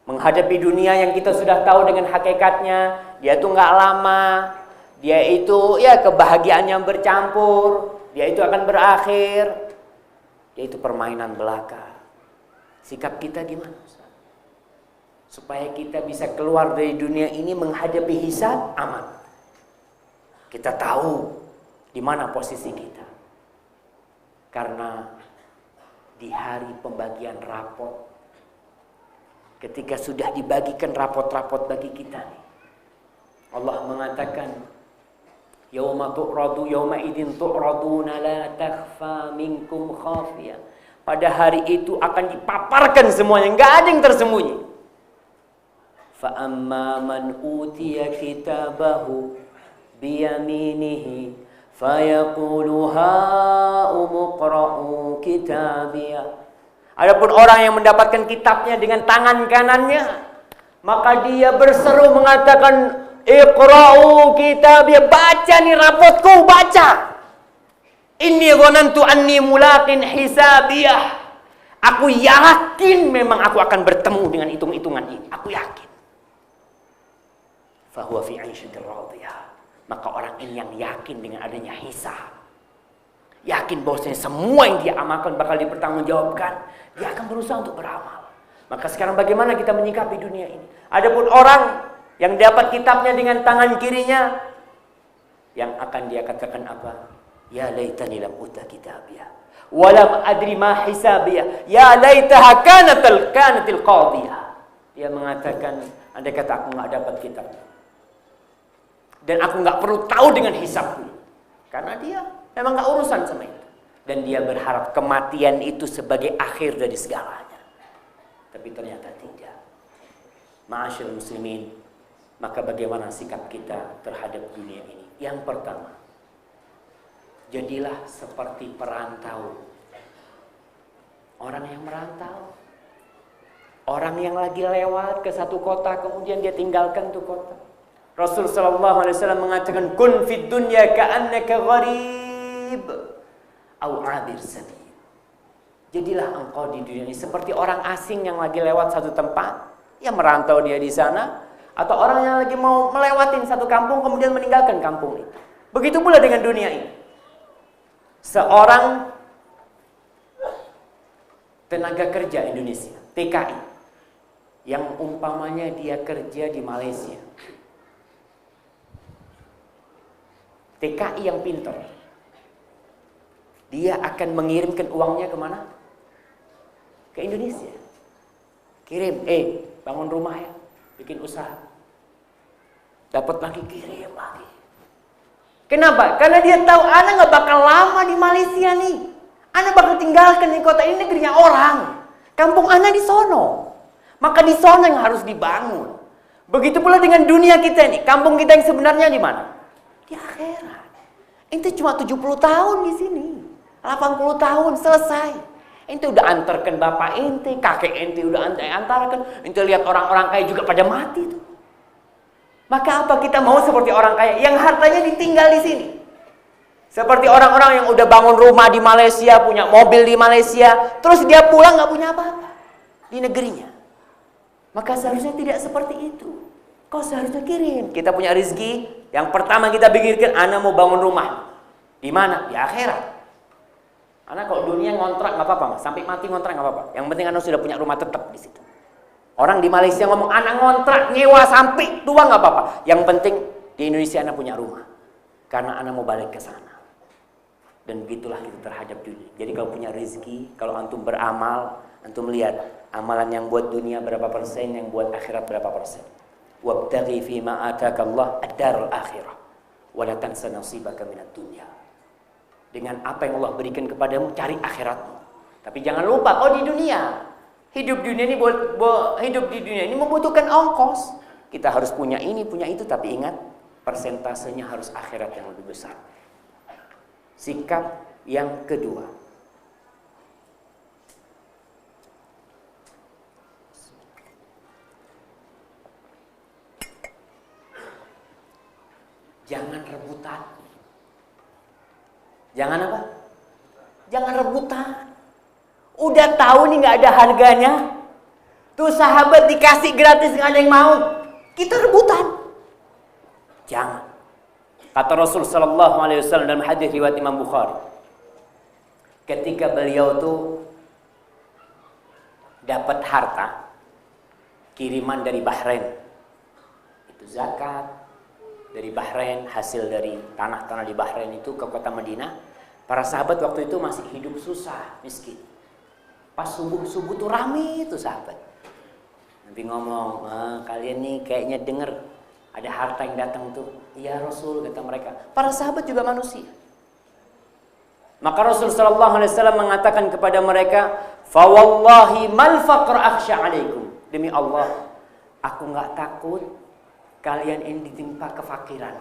Menghadapi dunia yang kita sudah tahu dengan hakikatnya, dia itu nggak lama, dia itu kebahagiaannya bercampur, dia itu akan berakhir, dia itu permainan belaka. Sikap kita gimana? Supaya kita bisa keluar dari dunia ini menghadapi hisab aman. Kita tahu di mana posisi kita. Karena di hari pembagian rapot, ketika sudah dibagikan rapot-rapot bagi kita, Allah mengatakan, "Yauma tu'radu yauma idzin tu'raduna la takhfa minkum khafiyah." Pada hari itu akan dipaparkan semuanya, enggak ada yang tersembunyi. Fa amma man utiya kitabahu biyaminihi fayaqulu ha'umqra'u kitabiyah. Adapun orang yang mendapatkan kitabnya dengan tangan kanannya, maka dia berseru mengatakan, "Iqra'u kitabiyah, baca nih rapotku, baca. Inni dhanantu anni mulaqin hisabiyah." Aku yakin memang aku akan bertemu dengan hitung-hitungan ini. Aku yakin. Fahuwa fi 'aishatir radiyah. Maka orang ini yang yakin dengan adanya hisab, yakin bahwasanya semua yang dia amalkan bakal dipertanggungjawabkan, dia akan berusaha untuk beramal. Maka sekarang bagaimana kita menyikapi dunia ini? Adapun orang yang dapat kitabnya dengan tangan kirinya, yang akan dia katakan apa? Ya laitani lam uta kitabiyah wa lam adri ma hisabiyah, ya laitaha kanatil qadiyah. Dia mengatakan, andai kata aku enggak dapat kitabnya dan aku nggak perlu tahu dengan hisabku, karena dia memang nggak urusan sama itu, dan dia berharap kematian itu sebagai akhir dari segalanya. Tapi ternyata tidak. Ma'asyiral muslimin, maka bagaimana sikap kita terhadap dunia ini? Yang pertama, jadilah seperti perantau. Orang yang merantau, orang yang lagi lewat ke satu kota kemudian dia tinggalkan tuh kota. Rasul sallallahu alaihi wasallam mengatakan, "Kun fid dunya ka'annaka gharib au 'abir sabil." Jadilah engkau di dunia ini seperti orang asing yang lagi lewat satu tempat, yang merantau dia di sana, atau orang yang lagi mau melewatin satu kampung kemudian meninggalkan kampung itu. Begitu pula dengan dunia ini. Seorang tenaga kerja Indonesia, TKI, yang umpamanya dia kerja di Malaysia. TKI yang pintar, dia akan mengirimkan uangnya kemana? Ke Indonesia. Kirim, bangun rumah ya, bikin usaha. Dapat lagi, kirim lagi. Kenapa? Karena dia tahu ana nggak bakal lama di Malaysia nih. Ana bakal tinggalkan di kota ini, negerinya orang. Kampung ana di sono. Maka di sono yang harus dibangun. Begitu pula dengan dunia kita ini. Kampung kita yang sebenarnya di mana? Di akhirat. Ente cuma 70 tahun di sini. 80 tahun selesai. Ente udah antarkan bapak ente, kakek ente udah antarkan. Ente lihat orang-orang kaya juga pada mati tuh. Maka apa kita mau seperti orang kaya yang hartanya ditinggal di sini? Seperti orang-orang yang udah bangun rumah di Malaysia, punya mobil di Malaysia, terus dia pulang nggak punya apa-apa di negerinya. Maka seharusnya tidak seperti itu. Kau seharusnya kirim. Kita punya rezeki, yang pertama kita pikirkan, ana mau bangun rumah. Di mana? Di akhirat. Ana kalau dunia ngontrak nggak apa-apa, Mas. Sampai mati ngontrak nggak apa-apa. Yang penting ana sudah punya rumah tetap di situ. Orang di Malaysia ngomong, ana ngontrak, nyewa sampai tua nggak apa-apa. Yang penting di Indonesia ana punya rumah. Karena ana mau balik ke sana. Dan begitulah kita terhadap dunia. Jadi kalau punya rezeki, kalau antum beramal, antum lihat amalan yang buat dunia berapa persen, yang buat akhirat berapa persen. Wabtaghi fima ataka Allah ad-darul akhirah wa la tansa nasibaka minad dunya. Dengan apa yang Allah berikan kepadamu, cari akhiratmu. Tapi jangan lupa, di dunia, hidup di dunia ini membutuhkan ongkos. Kita harus punya ini, punya itu, tapi ingat persentasenya harus akhirat yang lebih besar. Sikap yang kedua, jangan rebutan. Jangan apa? Jangan rebutan. Udah tahu nih nggak ada harganya. Tuh sahabat dikasih gratis nggak ada yang mau. Kita rebutan. Jangan. Kata Rasul sallallahu alaihi wasallam dalam hadis riwayat Imam Bukhari. Ketika beliau tuh dapat harta kiriman dari Bahrain. Itu zakat dari Bahrain, hasil dari tanah-tanah di Bahrain itu ke kota Madinah. Para sahabat waktu itu masih hidup susah, miskin. Pas subuh-subuh tuh rame itu sahabat. Nabi ngomong, kalian nih kayaknya denger ada harta yang datang tuh. Iya Rasul, kata mereka. Para sahabat juga manusia. Maka Rasul sallallahu alaihi wasallam mengatakan kepada mereka, "Fa wallahi mal faqr akhsha alaikum." Demi Allah, aku enggak takut kalian ini ditimpa kefakiran.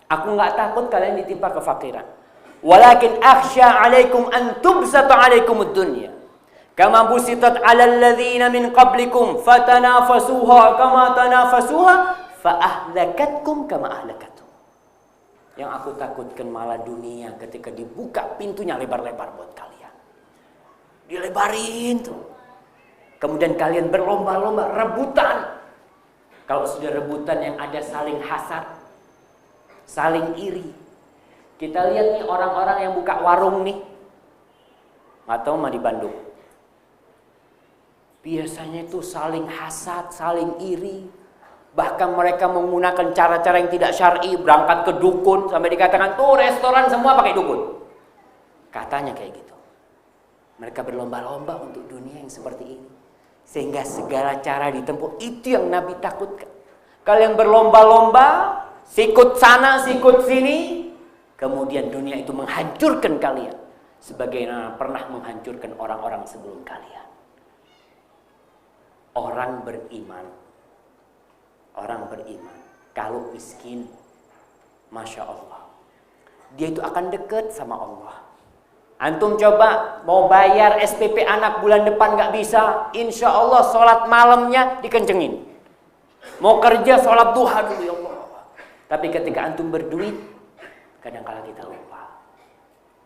Aku enggak takut kalian ditimpa kefakiran. Walakin akhsha alaikum an tubsata alaikumud dunya. Kama busitat 'alal ladzina min qablikum fatanafasuha kama tanafasuha fa ahlakatkum kama ahlakatum. Yang aku takutkan malah dunia ketika dibuka pintunya lebar-lebar buat kalian. Dilebarin tuh. Kemudian kalian berlomba-lomba rebutan. Kalau sudah rebutan yang ada saling hasad, saling iri. Kita lihat nih orang-orang yang buka warung nih. Atau mah di Bandung. Biasanya itu saling hasad, saling iri. Bahkan mereka menggunakan cara-cara yang tidak syar'i, berangkat ke dukun sampai dikatakan tuh restoran semua pakai dukun. Katanya kayak gitu. Mereka berlomba-lomba untuk dunia yang seperti ini. Sehingga segala cara ditempuh, itu yang Nabi takutkan. Kalian berlomba-lomba, sikut sana, sikut sini, kemudian dunia itu menghancurkan kalian. Sebagaimana pernah menghancurkan orang-orang sebelum kalian. Orang beriman, kalau miskin, Masya Allah, dia itu akan dekat sama Allah. Antum coba mau bayar SPP anak bulan depan gak bisa, insya Allah sholat malamnya dikencengin. Mau kerja sholat duha dulu ya Allah. Tapi ketika antum berduit, kadang-kala kita lupa.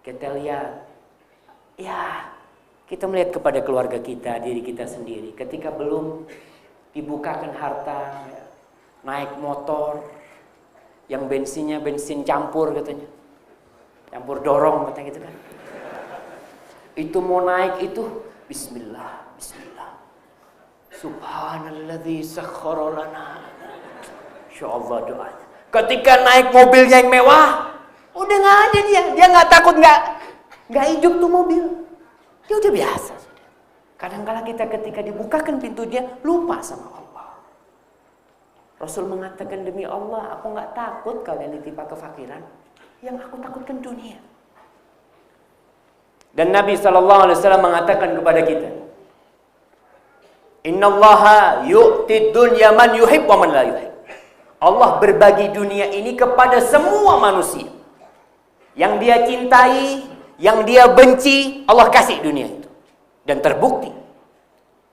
Kita lihat, ya kita melihat kepada keluarga kita, diri kita sendiri. Ketika belum dibukakan harta, naik motor, yang bensinnya bensin campur katanya. Campur dorong katanya gitu kan. Itu mau naik itu bismillah, bismillah. Subhanalladzi sakhkhara lana. Insyaallah doanya. Ketika naik mobilnya yang mewah, udah enggak ada dia enggak takut enggak hidup tuh mobil. Dia udah biasa. Kadang-kala kita ketika dibukakan pintu dia lupa sama Allah. Rasul mengatakan, demi Allah, aku nggak takut kalian ditimpa kefakiran. Yang aku takutkan dunia. Dan Nabi SAW mengatakan kepada kita, Innallaha yu'tid dunya man yuhib wa man la yuhib. Allah berbagi dunia ini kepada semua manusia. Yang dia cintai, yang dia benci, Allah kasih dunia itu. Dan terbukti.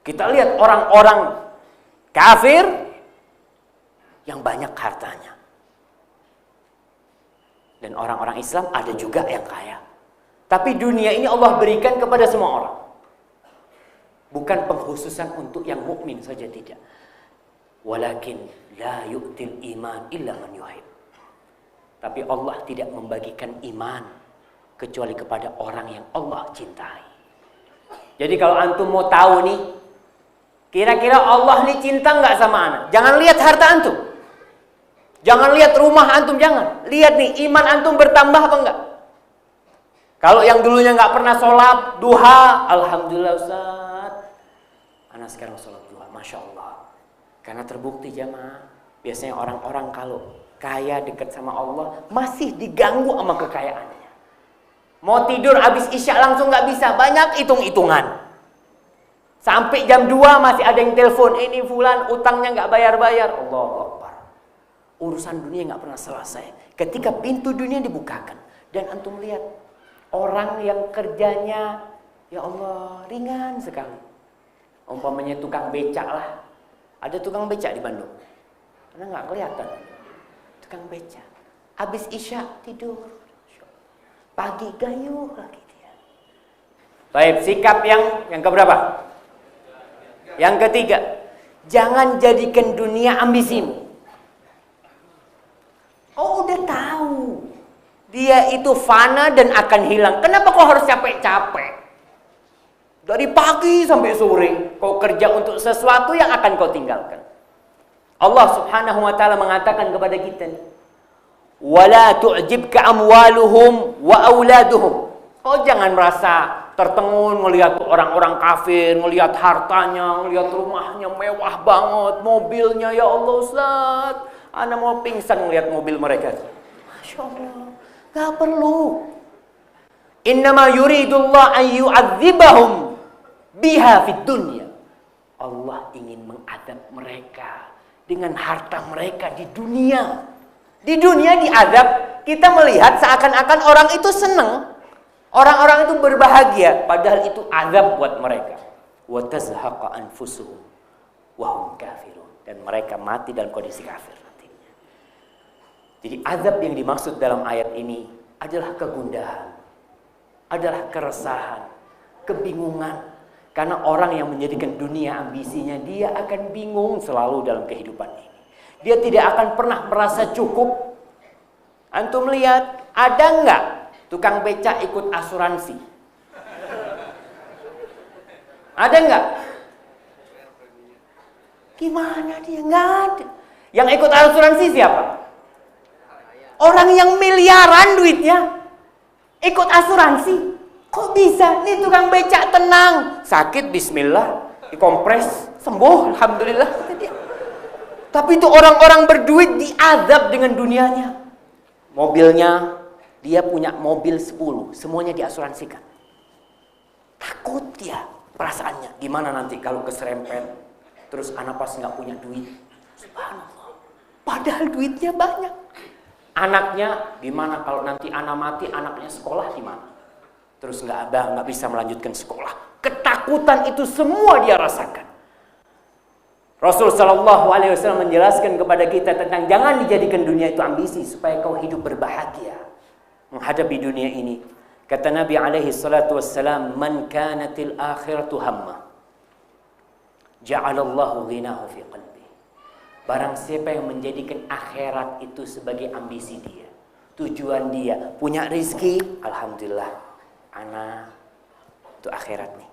Kita lihat orang-orang kafir yang banyak hartanya. Dan orang-orang Islam ada juga yang kaya. Tapi dunia ini Allah berikan kepada semua orang. Bukan pengkhususan untuk yang mukmin saja, tidak. Walakin la yu'til iman illa man yuhib. Tapi Allah tidak membagikan iman kecuali kepada orang yang Allah cintai. Jadi kalau antum mau tahu nih, kira-kira Allah nih cinta nggak sama anak? Jangan lihat harta antum, jangan lihat rumah antum, jangan lihat nih iman antum bertambah apa enggak. Kalau yang dulunya nggak pernah sholat duha, alhamdulillah Ustaz, anak sekarang sholat duha, masya Allah. Karena terbukti jamaah, biasanya orang-orang kalau kaya dekat sama Allah masih diganggu sama kekayaannya. Mau tidur habis isya langsung nggak bisa, banyak hitung-hitungan. Sampai jam 2 masih ada yang telepon, ini fulan utangnya nggak bayar-bayar. Allahu Akbar. Urusan dunia nggak pernah selesai. Ketika pintu dunia dibukakan dan antum lihat orang yang kerjanya, ya Allah, ringan sekali. Umpamanya tukang becak lah. Ada tukang becak di Bandung. Karena nggak kelihatan. Tukang becak. Habis isya tidur. Pagi gayuh lagi dia. Baik, sikap yang keberapa? Yang ketiga, jangan jadikan dunia ambisimu. Oh, udah tahu dia itu fana dan akan hilang. Kenapa kau harus capek-capek? Dari pagi sampai sore kau kerja untuk sesuatu yang akan kau tinggalkan. Allah Subhanahu wa taala mengatakan kepada kita, "Wala tu'jibka amwaluhum wa auladuhum." Kau jangan merasa tertengun melihat orang-orang kafir, melihat hartanya, melihat rumahnya mewah banget, mobilnya, ya Allah Ustaz, ana mau pingsan melihat mobil mereka. Masya Allah, gak perlu. Innama yuridullah an yu'adzibahum biha fid dunya. Allah ingin mengadab mereka dengan harta mereka di dunia. Di dunia diadab, kita melihat seakan-akan orang itu senang. Orang-orang itu berbahagia, padahal itu azab buat mereka. Wa tazhaqa anfusuhum wa hum kafirun, dan mereka mati dalam kondisi kafir nantinya. Jadi azab yang dimaksud dalam ayat ini adalah kegundahan, adalah keresahan, kebingungan. Karena orang yang menjadikan dunia ambisinya, dia akan bingung selalu dalam kehidupan ini. Dia tidak akan pernah merasa cukup. Antum lihat, ada enggak tukang becak ikut asuransi? Ada enggak? Gimana dia? Enggak ada. Yang ikut asuransi siapa? Orang yang miliaran duitnya ikut asuransi. Kok bisa? Nih tukang becak tenang, sakit bismillah, dikompres, sembuh alhamdulillah. Tapi itu orang-orang berduit diazab dengan dunianya. Mobilnya, dia punya mobil 10, semuanya diasuransikan. Takut dia perasaannya, gimana nanti kalau keserempet, terus anak pas nggak punya duit. Subhanallah, padahal duitnya banyak. Anaknya, gimana kalau nanti anak mati, anaknya sekolah gimana? Terus nggak bisa melanjutkan sekolah. Ketakutan itu semua dia rasakan. Rasul Shallallahu Alaihi Wasallam menjelaskan kepada kita tentang jangan dijadikan dunia itu ambisi supaya kau hidup berbahagia menghadapi dunia ini. Kata Nabi Alaihi Salatu Wassalam, "Man kanatil akhiratu hamma, ja'alallahu ghinahu fi qalbi." Barang siapa yang menjadikan akhirat itu sebagai ambisi dia, tujuan dia, punya rizki, alhamdulillah, ana itu akhirat nih.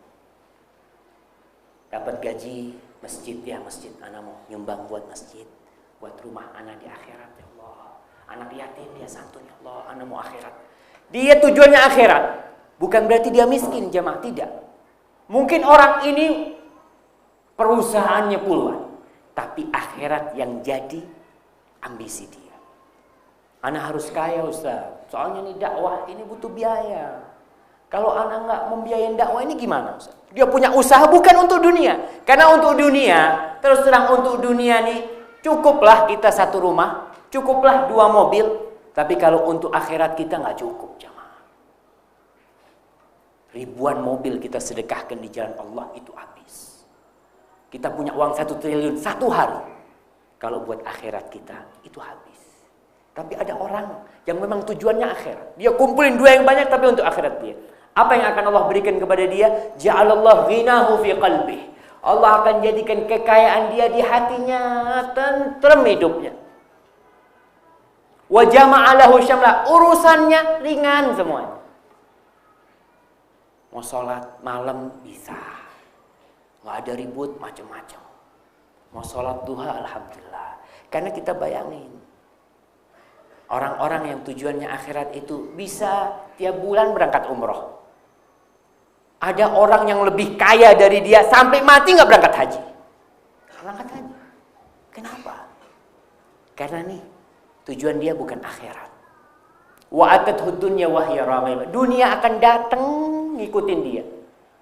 Dapat gaji masjid, ya masjid, anak mau nyumbang buat masjid, buat rumah anak di akhirat, ya Allah. Anak yatim dia santun, ya Allah, anak mau akhirat. Dia tujuannya akhirat, bukan berarti dia miskin, jamaah, tidak. Mungkin orang ini perusahaannya puluhan, tapi akhirat yang jadi ambisi dia. Ana harus kaya Ustaz, soalnya nih dakwah ini butuh biaya. Kalau ana nggak membiayain dakwah ini gimana Ustaz? Dia punya usaha bukan untuk dunia. Karena untuk dunia, terus terang untuk dunia nih, cukuplah kita satu rumah, cukuplah 2 mobil. Tapi kalau untuk akhirat kita nggak cukup jamaah. Ribuan mobil kita sedekahkan di jalan Allah itu habis. Kita punya uang 1 triliun satu hari. Kalau buat akhirat kita itu habis. Tapi ada orang yang memang tujuannya akhirat. Dia kumpulin 2 yang banyak tapi untuk akhirat dia. Apa yang akan Allah berikan kepada dia? Ja'alallahu ghinahu fi qalbih. Allah akan jadikan kekayaan dia di hatinya, tentrem hidupnya. Wa jama'alahu syamla, urusannya ringan semuanya. Mau sholat malam bisa. Nggak ada ribut macam-macam. Mau sholat duha alhamdulillah. Karena kita bayangin. Orang-orang yang tujuannya akhirat itu bisa tiap bulan berangkat umroh. Ada orang yang lebih kaya dari dia sampai mati nggak berangkat haji. Berangkat haji. Kenapa? Karena nih tujuan dia bukan akhirat. Wa atathu dunya wa hiya raghibah. Dunia akan datang ngikutin dia.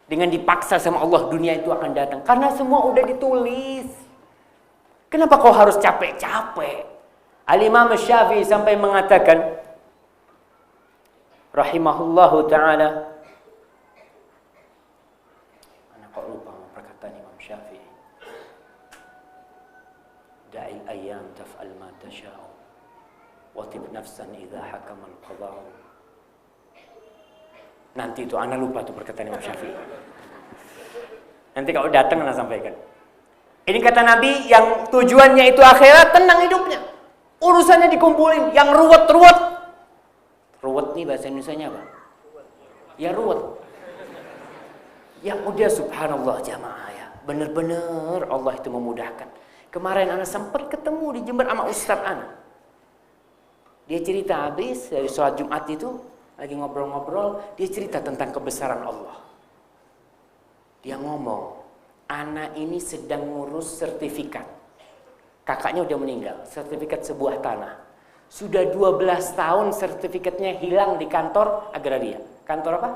Dengan dipaksa sama Allah dunia itu akan datang. Karena semua udah ditulis. Kenapa kau harus capek-capek? Al-Imam Syafi'i sampai mengatakan rahimahullahu ta'ala, anak kok lupa perkataan Imam Syafi'i, da'il ayyam taf'al ma tasha'u watib nafsan idha hakamal qada'u. Nanti itu anak lupa tuh perkataan Imam Syafi'i. Nanti kalau datang anak sampaikan. Ini kata Nabi yang tujuannya itu akhirat, tenang hidupnya. Urusannya dikumpulin, yang ruwet-ruwet. Ruwet nih bahasa Indonesianya apa? Ya ruwet. Ya udah subhanallah jamaah ya. Bener-bener Allah itu memudahkan. Kemarin anak sempat ketemu di Jember sama Ustadz anak. Dia cerita habis dari sholat Jumat itu, lagi ngobrol-ngobrol, dia cerita tentang kebesaran Allah. Dia ngomong, anak ini sedang ngurus sertifikat. Kakaknya udah meninggal, sertifikat sebuah tanah. Sudah 12 tahun sertifikatnya hilang di kantor agraria. Kantor apa?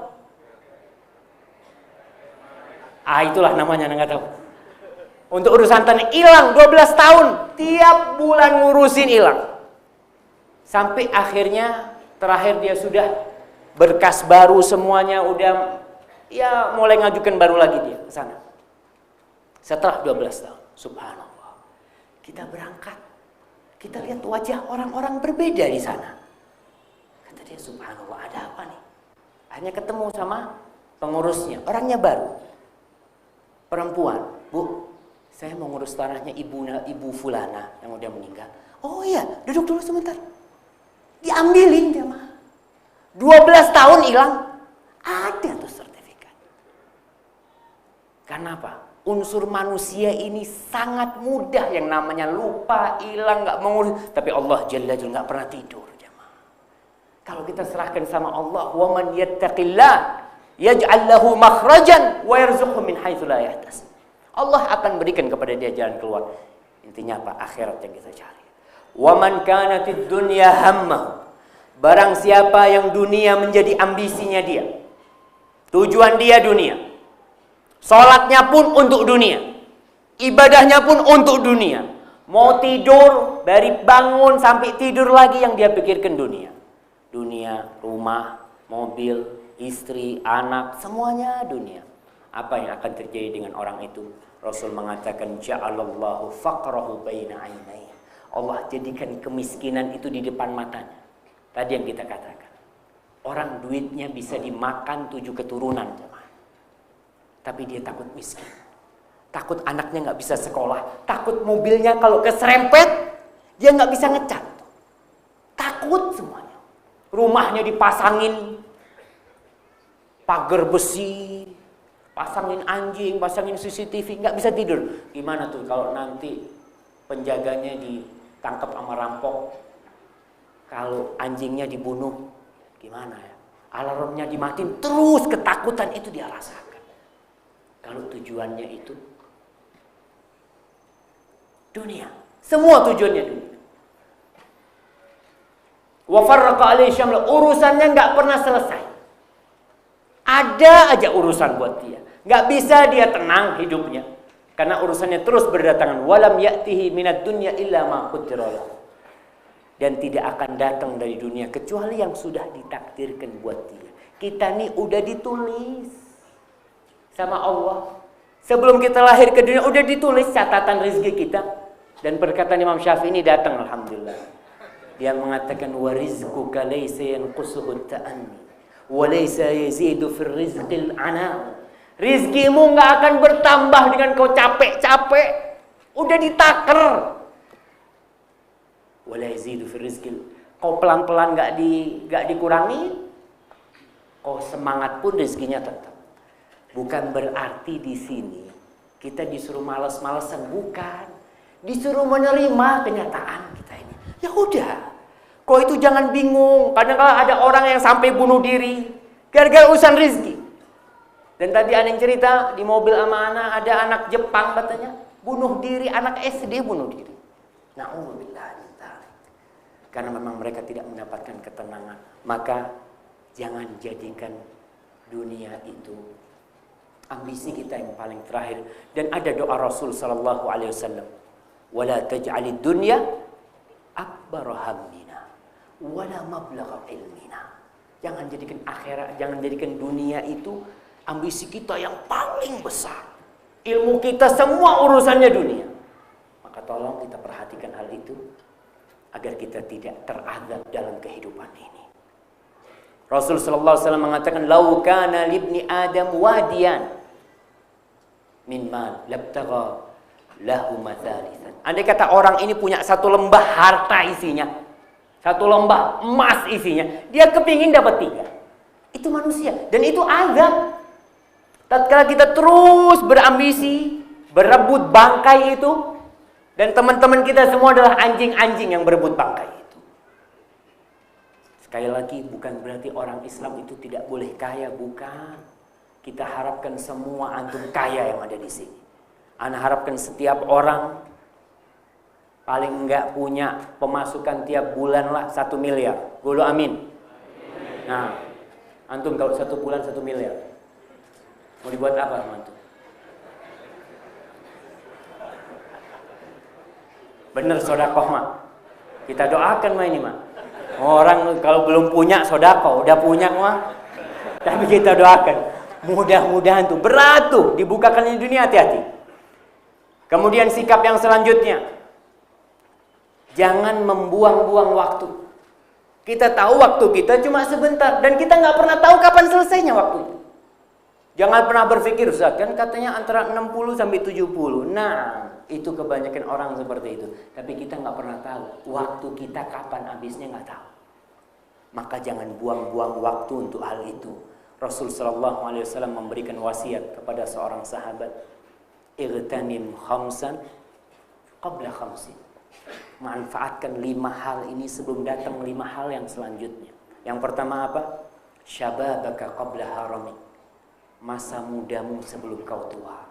Itulah namanya, nggak tahu. Untuk urusan tanah hilang 12 tahun, tiap bulan ngurusin hilang. Sampai akhirnya terakhir dia sudah berkas baru semuanya, udah ya mulai ngajukan baru lagi dia ke sana. Setelah 12 tahun, subhanallah. Kita berangkat, kita lihat wajah orang-orang berbeda di sana. Kata dia, subhanallah, ada apa nih? Hanya ketemu sama pengurusnya, orangnya baru. Perempuan, Bu, saya mau ngurus tanahnya ibu fulana yang udah meninggal. Oh iya, duduk dulu sebentar. Diambilin jemaah. 12 tahun hilang, ada tuh sertifikat. Karena apa? Unsur manusia ini sangat mudah, yang namanya lupa, hilang, nggak mengurus. Tapi Allah Jalla Jalla nggak pernah tidur, jemaah. Kalau kita serahkan sama Allah, wa man yattaqillah yaj'al lahu makhrajan wa yarzuqhu min haitsu la yahtasib. Allah akan berikan kepada dia jalan keluar. Intinya apa? Akhirat yang kita cari. Wa man kanatid dunya hammahu. Barang siapa yang dunia menjadi ambisinya dia, tujuan dia dunia. Sholatnya pun untuk dunia, ibadahnya pun untuk dunia. Mau tidur, dari bangun sampai tidur lagi yang dia pikirkan dunia. Dunia, rumah, mobil, istri, anak, semuanya dunia. Apa yang akan terjadi dengan orang itu? Rasul mengatakan, ja'alallahu faqrahu baina ainaihi. Allah jadikan kemiskinan itu di depan matanya. Tadi yang kita katakan. Orang duitnya bisa dimakan 7 keturunan. Tapi dia takut miskin. Takut anaknya nggak bisa sekolah. Takut mobilnya kalau keserempet, dia nggak bisa ngecat. Takut semuanya. Rumahnya dipasangin pagar besi, pasangin anjing, pasangin CCTV, nggak bisa tidur. Gimana tuh kalau nanti penjaganya ditangkap sama rampok? Kalau anjingnya dibunuh, gimana ya? Alarmnya dimatiin, terus ketakutan itu dia rasakan. Kalau tujuannya itu Dunia. Semua tujuannya dunia. Wa farraqa alaihi syamla, urusannya nggak pernah selesai. Ada aja urusan buat dia. Nggak bisa dia tenang hidupnya. Karena urusannya terus berdatangan. Walam ya'tihi minad dunya illa ma qaddara lahu. Dan tidak akan datang dari dunia kecuali yang sudah ditakdirkan buat dia. Kita nih udah ditulis sama Allah. Sebelum kita lahir ke dunia udah ditulis catatan rezeki kita. Dan perkataan Imam Syafi'i ini datang, alhamdulillah. Dia mengatakan wa rizquka laysa yanqusuhu ta'anni wa laysa yazidu fir rizqil ana. Rizkimu nggak akan bertambah dengan kau capek-capek. Udah ditaker. Wa la yazidu fir rizqil. Kau pelan-pelan nggak dikurangi. Kau semangat pun rezekinya tetap. Bukan berarti di sini kita disuruh malas-malesan, bukan. Disuruh menerima kenyataan kita ini. Ya udah. Kau itu jangan bingung. Kadang-kadang ada orang yang sampai bunuh diri gara-gara urusan rezeki. Dan tadi ada yang cerita di mobil sama anak, ada anak Jepang katanya bunuh diri, anak SD bunuh diri. Na'udzubillah. Karena memang mereka tidak mendapatkan ketenangan. Maka jangan jadikan dunia itu ambisi kita yang paling terakhir. Dan ada doa Rasul sallallahu alaihi wasallam, "Wala taj'alid dunya akbar hammina wala mablagha ilmina." Jangan jadikan akhirat, jangan jadikan dunia itu ambisi kita yang paling besar. Ilmu kita semua urusannya dunia. Maka tolong kita perhatikan hal itu agar kita tidak terazab dalam kehidupan ini. Rasul sallallahu alaihi wasallam mengatakan, "Lau kana libni Adam wadiyan min mal labtagha lahu mathalithan." Andai kata orang ini punya satu lembah harta isinya, satu lembah emas isinya, dia kepingin dapat 3. Itu manusia dan itu azab. Tatkala kita terus berambisi, berebut bangkai itu, dan teman-teman kita semua adalah anjing-anjing yang berebut bangkai itu. Sekali lagi, bukan berarti orang Islam itu tidak boleh kaya, bukan. Kita harapkan semua antum kaya yang ada di sini. Ana harapkan setiap orang paling enggak punya pemasukan tiap bulan lah 1 miliar. Gulu amin. Nah, antum kalau 1 bulan 1 miliar. Mau dibuat apa antum? Bener sodakoh mah. Kita doakan mah ini mah. Orang kalau belum punya sodakoh, udah punya mah. Tapi kita doakan. Mudah-mudahan tuh berat tuh dibukakan di dunia, hati-hati. Kemudian sikap yang selanjutnya, jangan membuang-buang waktu. Kita tahu waktu kita cuma sebentar dan kita nggak pernah tahu kapan selesainya waktu itu. Jangan pernah berpikir, Ustaz, kan katanya antara 60 sampai 70. Nah, itu kebanyakan orang seperti itu. Tapi kita nggak pernah tahu waktu kita kapan habisnya, nggak tahu. Maka jangan buang-buang waktu untuk hal itu. Rasul sallallahu alaihi wasallam memberikan wasiat kepada seorang sahabat, "Igtanim khamsan qabla khamsin." Manfaatkan 5 hal ini sebelum datang 5 hal yang selanjutnya. Yang pertama apa? Syababaka qabla haramik. Masa mudamu sebelum kau tua.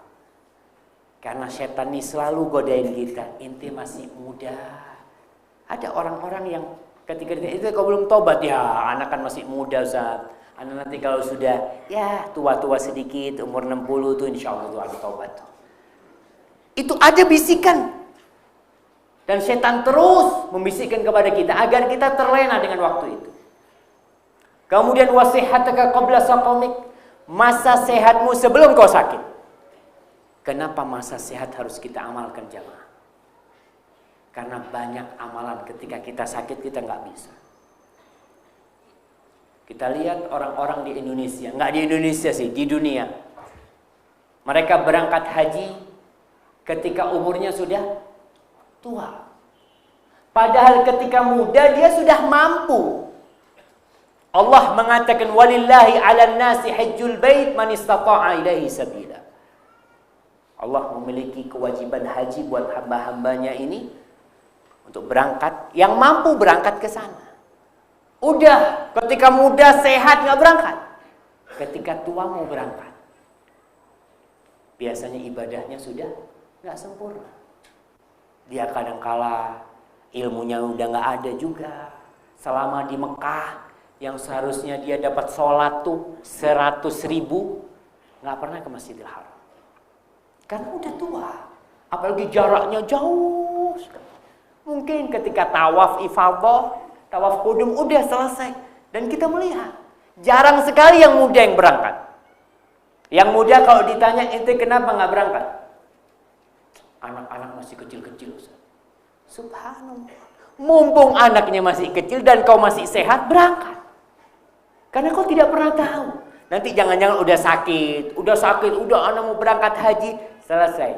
Karena setan ini selalu godain kita, ente masih muda. Ada orang-orang yang ketika itu kau belum tobat, ya anak kan masih muda, Ustaz. Anak nanti kalau sudah ya tua-tua sedikit, umur 60 tuh insya Allah tuh ada tobat tuh. Itu ada bisikan. Dan setan terus membisikkan kepada kita agar kita terlena dengan waktu itu. Kemudian wasihataka qabla saqamik. Masa sehatmu sebelum kau sakit. Kenapa masa sehat harus kita amalkan, jamaah? Karena banyak amalan ketika kita sakit kita nggak bisa. Kita lihat orang-orang di Indonesia, nggak di Indonesia sih, di dunia. Mereka berangkat haji ketika umurnya sudah tua. Padahal ketika muda dia sudah mampu. Allah mengatakan walillahi 'alan nasi hajjul bait man istata'a ilaihi sabila. Allah memiliki kewajiban haji buat hamba-hambanya ini untuk berangkat, yang mampu berangkat ke sana. Udah, ketika muda sehat nggak berangkat. Ketika tua mau berangkat. Biasanya ibadahnya sudah nggak sempurna. Dia kadangkala ilmunya udah nggak ada juga. Selama di Mekah yang seharusnya dia dapat sholat tuh 100.000, nggak pernah ke Masjidil Haram. Karena udah tua. Apalagi jaraknya jauh sekali. Mungkin ketika tawaf ifadah, tawaf qudum udah selesai. Dan kita melihat, jarang sekali yang muda yang berangkat. Yang muda kalau ditanya, ente kenapa nggak berangkat? Anak-anak masih kecil-kecil. Subhanallah. Mumpung anaknya masih kecil dan kau masih sehat, berangkat. Karena kau tidak pernah tahu. Nanti jangan-jangan udah sakit, udah anak mau berangkat haji, selesai.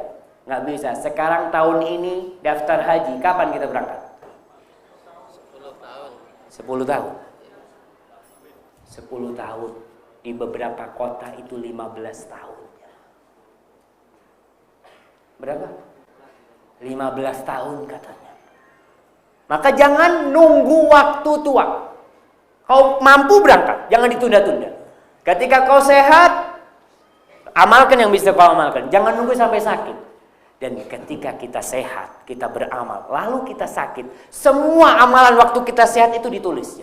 Nggak bisa. Sekarang tahun ini daftar haji, kapan kita berangkat? 10 tahun. 10 tahun. 10 tahun. Di beberapa kota itu 15 tahun. Berapa? 15 tahun katanya. Maka jangan nunggu waktu tua. Kau mampu berangkat, jangan ditunda-tunda. Ketika kau sehat, amalkan yang bisa kau amalkan. Jangan nunggu sampai sakit. Dan ketika kita sehat, kita beramal, lalu kita sakit, semua amalan waktu kita sehat itu ditulis.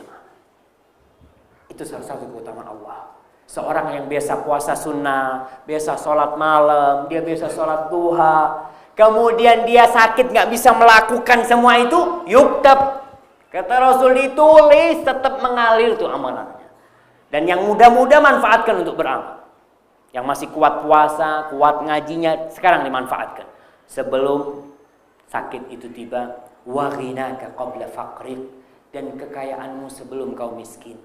Itu salah satu keutamaan Allah. Seorang yang biasa puasa sunnah, biasa sholat malam, dia biasa sholat duha, kemudian dia sakit nggak bisa melakukan semua itu, yuktab. Kata Rasul, ditulis, tetap mengalir tuh amalannya. Dan yang muda-muda manfaatkan untuk beramal. Yang masih kuat puasa, kuat ngajinya, sekarang dimanfaatkan. Sebelum sakit itu tiba, wa ghinaka qabla faqrik, dan kekayaanmu sebelum kau miskin.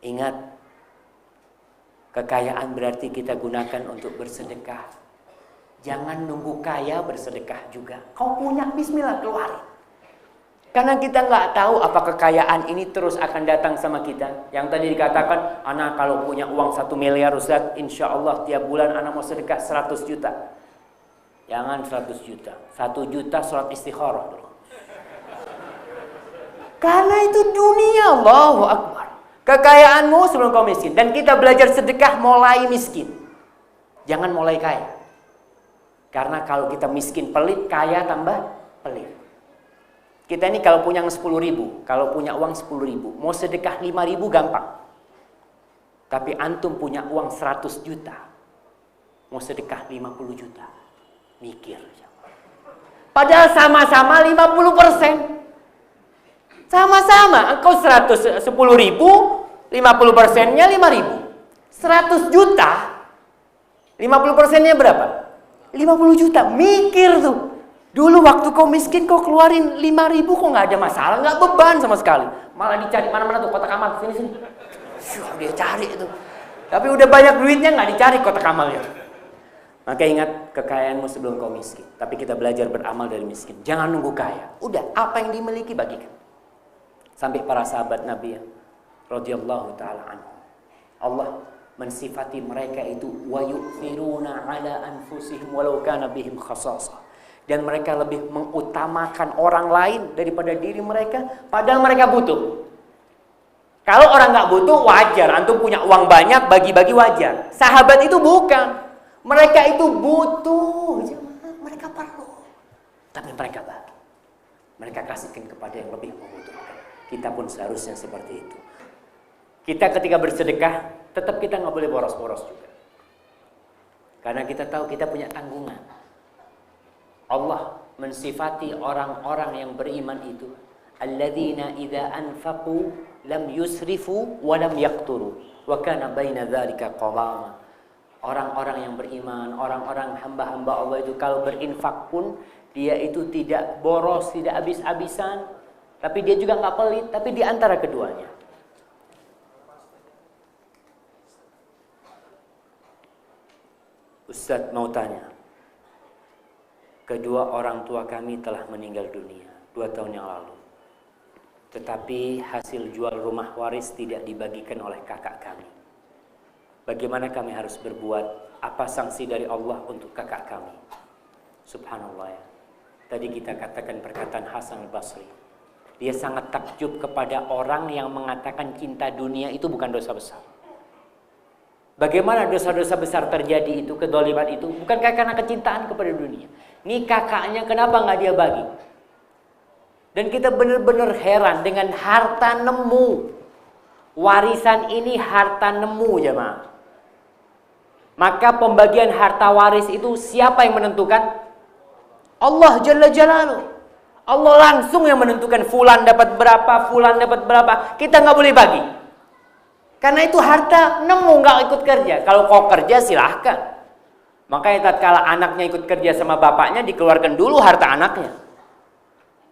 Ingat, kekayaan berarti kita gunakan untuk bersedekah. Jangan nunggu kaya bersedekah juga. Kau punya, bismillah, keluarin. Karena kita nggak tahu apa kekayaan ini terus akan datang sama kita. Yang tadi dikatakan, anak kalau punya uang 1 miliar Ustaz, insya Allah tiap bulan anak mau sedekah 100 juta. Jangan 100 juta. 1 juta sholat istikharah dulu. Karena itu dunia, Allahu Akbar. Kekayaanmu sebelum kau miskin. Dan kita belajar sedekah mulai miskin. Jangan mulai kaya. Karena kalau kita miskin pelit, kaya tambah pelit. Kita ini kalau punya 10.000, kalau punya uang 10.000, mau sedekah 5.000 gampang. Tapi antum punya uang 100 juta, mau sedekah 50 juta. Mikir. Padahal sama-sama 50%. Sama-sama. Engkau 10.000, 50%-nya 5.000. 100 juta, 50%-nya berapa? 50 juta. Mikir tuh. Dulu waktu kau miskin kau keluarin 5.000 kok nggak ada masalah, nggak beban sama sekali. Malah dicari mana-mana tuh kotak amal, sini. Dia cari itu. Tapi udah banyak duitnya nggak dicari kotak amalnya. Maka ingat, kekayaanmu sebelum kau miskin. Tapi kita belajar beramal dari miskin. Jangan nunggu kaya. Udah, apa yang dimiliki bagikan. Sampai para sahabat Nabi radhiyallahu taala anhu, Allah mensifati mereka itu wa yu'thiruna ala anfusihim walau kana bihim khasasah. Dan mereka lebih mengutamakan orang lain daripada diri mereka, padahal mereka butuh. Kalau orang nggak butuh, wajar. Antum punya uang banyak, bagi-bagi wajar. Sahabat itu bukan. Mereka itu butuh, mereka perlu, tapi mereka bagi. Mereka kasihkan kepada yang lebih membutuhkan. Kita pun seharusnya seperti itu. Kita ketika bersedekah, tetap kita nggak boleh boros-boros juga. Karena kita tahu kita punya tanggungan. Allah mensifati orang-orang yang beriman itu, alladzina idza anfaqu lam yusrifu wa lam yaqturu wa kana baina dzalika qawama. Orang-orang yang beriman, orang-orang hamba-hamba Allah itu kalau berinfak pun dia itu tidak boros, tidak habis-habisan, tapi dia juga nggak pelit, tapi di antara keduanya. Ustaz mau tanya, kedua orang tua kami telah meninggal dunia 2 tahun yang lalu. Tetapi hasil jual rumah waris tidak dibagikan oleh kakak kami. Bagaimana kami harus berbuat? Apa sanksi dari Allah untuk kakak kami? Subhanallah ya. Tadi kita katakan perkataan Hasan al-Basri. Dia sangat takjub kepada orang yang mengatakan cinta dunia itu bukan dosa besar. Bagaimana dosa-dosa besar terjadi itu, kedoliman itu? Bukan karena kecintaan kepada dunia. Nih kakaknya kenapa nggak dia bagi? Dan kita benar-benar heran dengan harta nemu. Warisan ini harta nemu jemaah. Maka pembagian harta waris itu siapa yang menentukan? Allah Jalla Jalaluhu. Allah langsung yang menentukan fulan dapat berapa, fulan dapat berapa. Kita nggak boleh bagi. Karena itu harta nemu, nggak ikut kerja. Kalau kau kerja silahkan. Makanya tatkala anaknya ikut kerja sama bapaknya, dikeluarkan dulu harta anaknya.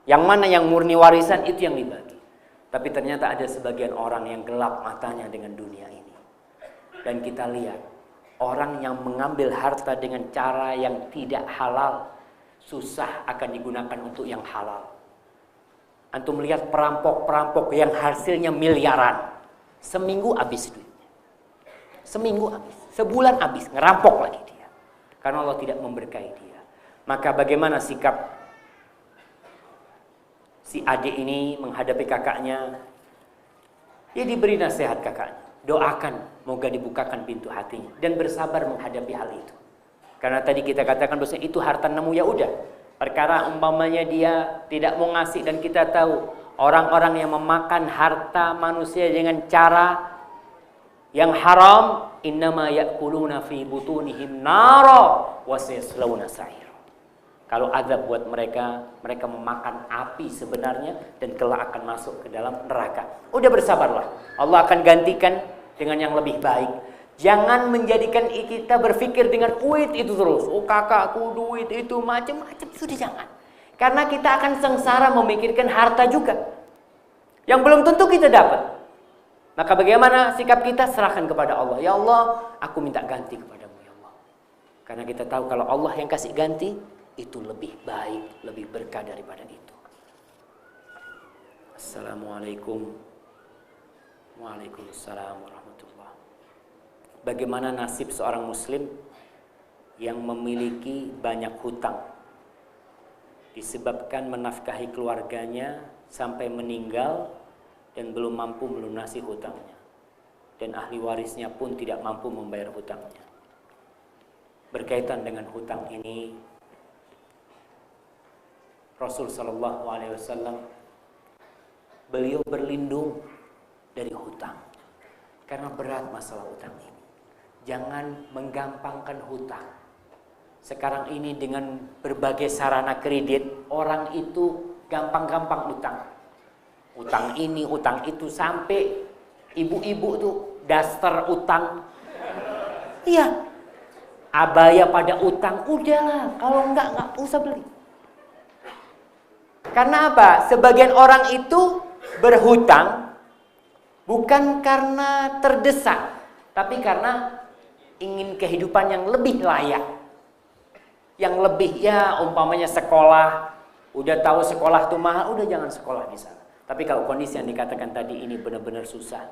Yang mana yang murni warisan itu yang dibagi. Tapi ternyata ada sebagian orang yang gelap matanya dengan dunia ini. Dan kita lihat orang yang mengambil harta dengan cara yang tidak halal, susah akan digunakan untuk yang halal. Antum lihat perampok-perampok yang hasilnya miliaran. Seminggu habis duitnya. Seminggu habis. Sebulan habis. Ngerampok lagi dia. Karena Allah tidak memberkahi dia. Maka bagaimana sikap si adik ini menghadapi kakaknya? Dia diberi nasihat kakaknya. Doakan, moga dibukakan pintu hatinya. Dan bersabar menghadapi hal itu. Karena tadi kita katakan bahwa itu harta nemu, ya udah. Perkara umpamanya dia tidak mau ngasih, dan kita tahu orang-orang yang memakan harta manusia dengan cara yang haram, innama ya'kuluna fi butunihim nara wa sayaslawna sa'ir. Kalau azab buat mereka, mereka memakan api sebenarnya dan kelak akan masuk ke dalam neraka. Udah bersabarlah. Allah akan gantikan dengan yang lebih baik. Jangan menjadikan kita berpikir dengan duit itu terus. Oh kakakku duit itu macam-macam. Sudah jangan. Karena kita akan sengsara memikirkan harta juga. Yang belum tentu kita dapat. Maka bagaimana sikap kita? Serahkan kepada Allah. Ya Allah, aku minta ganti kepadamu ya Allah. Karena kita tahu kalau Allah yang kasih ganti, itu lebih baik, lebih berkah daripada itu. Assalamualaikum. Waalaikumsalam warahmatullahi. Bagaimana nasib seorang muslim yang memiliki banyak hutang disebabkan menafkahi keluarganya sampai meninggal dan belum mampu melunasi hutangnya, dan ahli warisnya pun tidak mampu membayar hutangnya. Berkaitan dengan hutang ini, Rasul Shallallahu Alaihi Wasallam beliau berlindung dari hutang karena berat masalah hutang ini. Jangan menggampangkan hutang. Sekarang ini dengan berbagai sarana kredit, orang itu gampang-gampang utang. Utang ini, utang itu, sampai ibu-ibu tuh daster utang. Iya, abaya pada utang. Udahlah, kalau enggak usah beli. Karena apa? Sebagian orang itu berhutang bukan karena terdesak, tapi karena ingin kehidupan yang lebih layak. Yang lebih, ya umpamanya sekolah, udah tahu sekolah tuh mahal, udah jangan sekolah di sana. Tapi kalau kondisi yang dikatakan tadi ini benar-benar susah,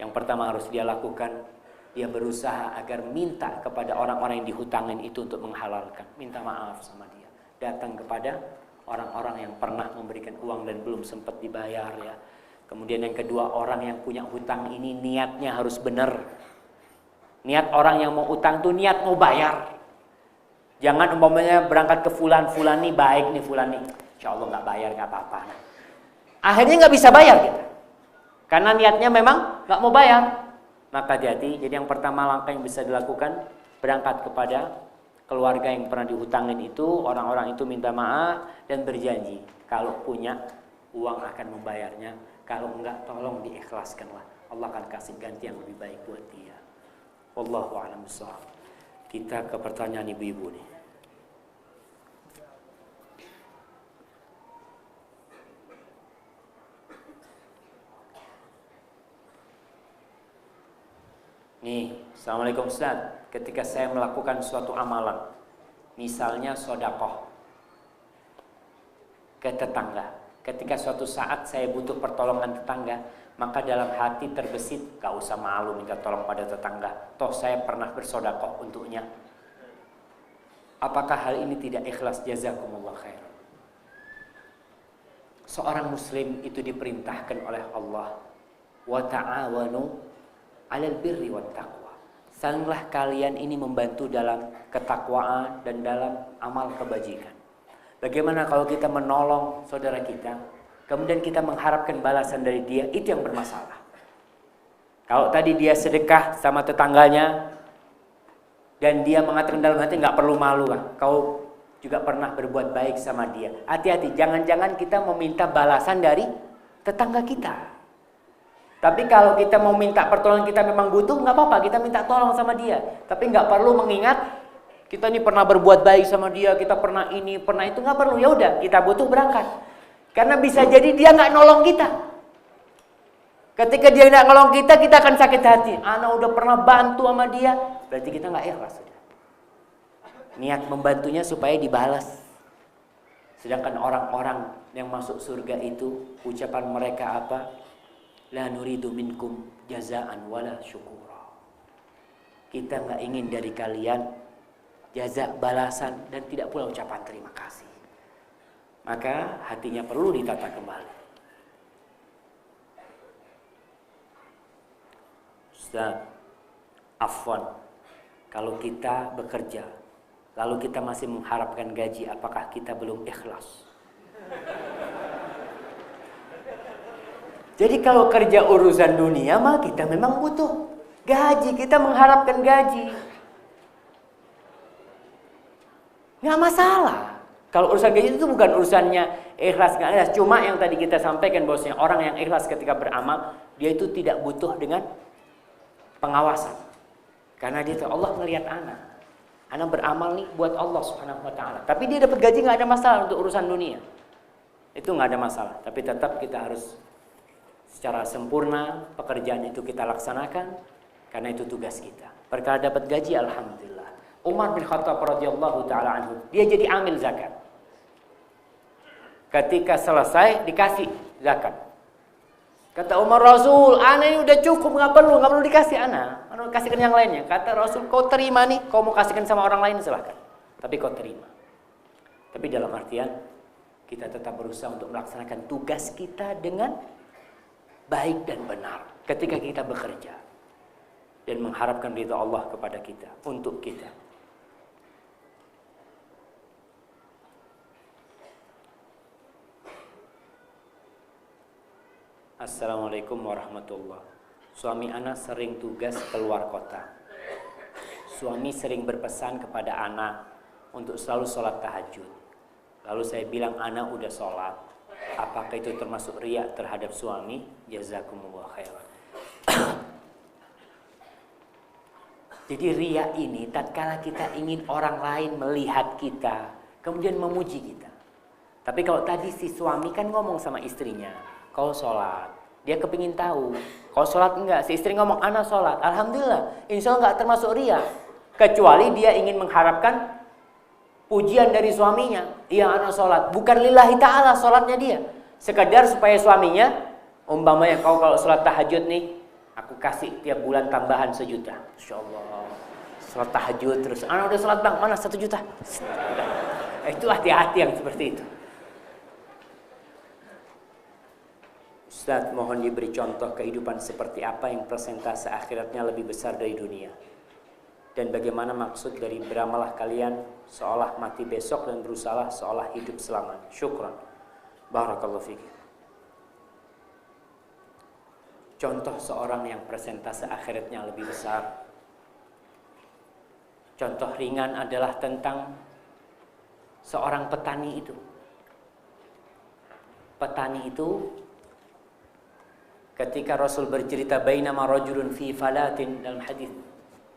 yang pertama harus dia lakukan, dia berusaha agar minta kepada orang-orang yang dihutangin itu untuk menghalalkan. Minta maaf sama dia. Datang kepada orang-orang yang pernah memberikan uang dan belum sempat dibayar ya. Kemudian yang kedua, orang yang punya hutang ini niatnya harus benar. Niat orang yang mau utang tuh niat mau bayar. Jangan umpamanya berangkat ke fulan nih baik nih fulan nih, insya Allah nggak bayar nggak apa-apa. Nah, akhirnya nggak bisa bayar kita, karena niatnya memang nggak mau bayar. Maka hati-hati. Jadi yang pertama langkah yang bisa dilakukan, berangkat kepada keluarga yang pernah dihutangin itu, orang-orang itu minta maaf dan berjanji kalau punya uang akan membayarnya, kalau enggak tolong diikhlaskanlah. Allah akan kasih ganti yang lebih baik buat dia. Wallahu a'lam bishawab. Kita ke pertanyaan ibu-ibu nih. Nih, Assalamualaikum Ustaz. Ketika saya melakukan suatu amalan, misalnya sedekah ke tetangga, ketika suatu saat saya butuh pertolongan tetangga, maka dalam hati terbesit, gak usah malu minta tolong pada tetangga, toh saya pernah bersedekah untuknya. Apakah hal ini tidak ikhlas? Jazakumullah khairan. Seorang muslim itu diperintahkan oleh Allah, wa ta'awanu 'alal birri wat taqwa. salinglah kalian ini membantu dalam ketakwaan dan dalam amal kebajikan. Bagaimana kalau kita menolong saudara kita, kemudian kita mengharapkan balasan dari dia, itu yang bermasalah. Kalau tadi dia sedekah sama tetangganya, dan dia mengatakan dalam hati nggak perlu malu kan, kau juga pernah berbuat baik sama dia. Hati-hati, jangan-jangan kita meminta balasan dari tetangga kita. Tapi kalau kita mau minta pertolongan, kita memang butuh, nggak apa-apa, kita minta tolong sama dia. Tapi nggak perlu mengingat kita ini pernah berbuat baik sama dia, kita pernah ini, pernah itu, nggak perlu. Ya udah, kita butuh berangkat. Karena bisa jadi dia nggak nolong kita. Ketika dia nggak nolong kita, kita akan sakit hati. Ana udah pernah bantu sama dia, berarti kita nggak ikhlas. Niat membantunya supaya dibalas. Sedangkan orang-orang yang masuk surga itu, ucapan mereka apa? La nuridu minkum jazaan wala syukura. Kita nggak ingin dari kalian jaza, balasan, dan tidak pula ucapan terima kasih. Maka hatinya perlu ditata kembali. Ustaz, afwan, kalau kita bekerja lalu kita masih mengharapkan gaji, apakah kita belum ikhlas? Jadi kalau kerja urusan dunia mah kita memang butuh gaji, kita mengharapkan gaji. Nggak masalah. Kalau urusan gaji itu bukan urusannya ikhlas nggak ikhlas. Cuma yang tadi kita sampaikan bahwasanya orang yang ikhlas ketika beramal, dia itu tidak butuh dengan pengawasan. Karena dia tahu Allah melihat anak beramal nih buat Allah Subhanahu wa taala. Tapi dia dapat gaji nggak ada masalah untuk urusan dunia. Itu nggak ada masalah. Tapi tetap kita harus secara sempurna pekerjaan itu kita laksanakan karena itu tugas kita. Perkara dapat gaji, alhamdulillah. Umar bin Khattab radhiyallahu taala anhu, dia jadi amil zakat. Ketika selesai dikasih zakat. Kata Umar, Rasul, ana ini udah cukup, nggak perlu dikasih ana. Ana kasihkan yang lainnya. Kata Rasul, kau terima nih, kau mau kasihkan sama orang lain silahkan. Tapi kau terima. Tapi dalam artian kita tetap berusaha untuk melaksanakan tugas kita dengan baik dan benar ketika kita bekerja dan mengharapkan ridha Allah kepada kita, untuk kita. Assalamualaikum warahmatullahi. Suami ana sering tugas keluar kota. Suami sering berpesan kepada ana untuk selalu sholat tahajud. Lalu saya bilang ana udah sholat. Apakah itu termasuk riya terhadap suami? Jazakumullah khairan. Jadi riya ini tatkala kita ingin orang lain melihat kita, kemudian memuji kita. Tapi kalau tadi si suami kan ngomong sama istrinya, kau sholat. Dia kepingin tahu, kau sholat enggak? Si istri ngomong, ana sholat. Alhamdulillah, insya Allah enggak termasuk riya. Kecuali dia ingin mengharapkan pujian dari suaminya. Iya, ana sholat. Bukan lillahi ta'ala sholatnya dia. Sekedar supaya suaminya, umpamanya kau kalau sholat tahajud nih, aku kasih tiap bulan tambahan 1 juta. Insya Allah. Sholat tahajud terus. Ana udah sholat bang, mana 1 juta? Itu hati-hati yang seperti itu. Ustaz, mohon diberi contoh kehidupan seperti apa yang persentase akhiratnya lebih besar dari dunia. Dan bagaimana maksud dari beramalah kalian seolah mati besok dan berusaha seolah hidup selamanya. Syukran. Barakallahu fiik. Contoh seorang yang persentase akhiratnya lebih besar. Contoh ringan adalah tentang seorang petani itu. Petani itu ketika Rasul bercerita bainama rajulun fi falatin dalam hadis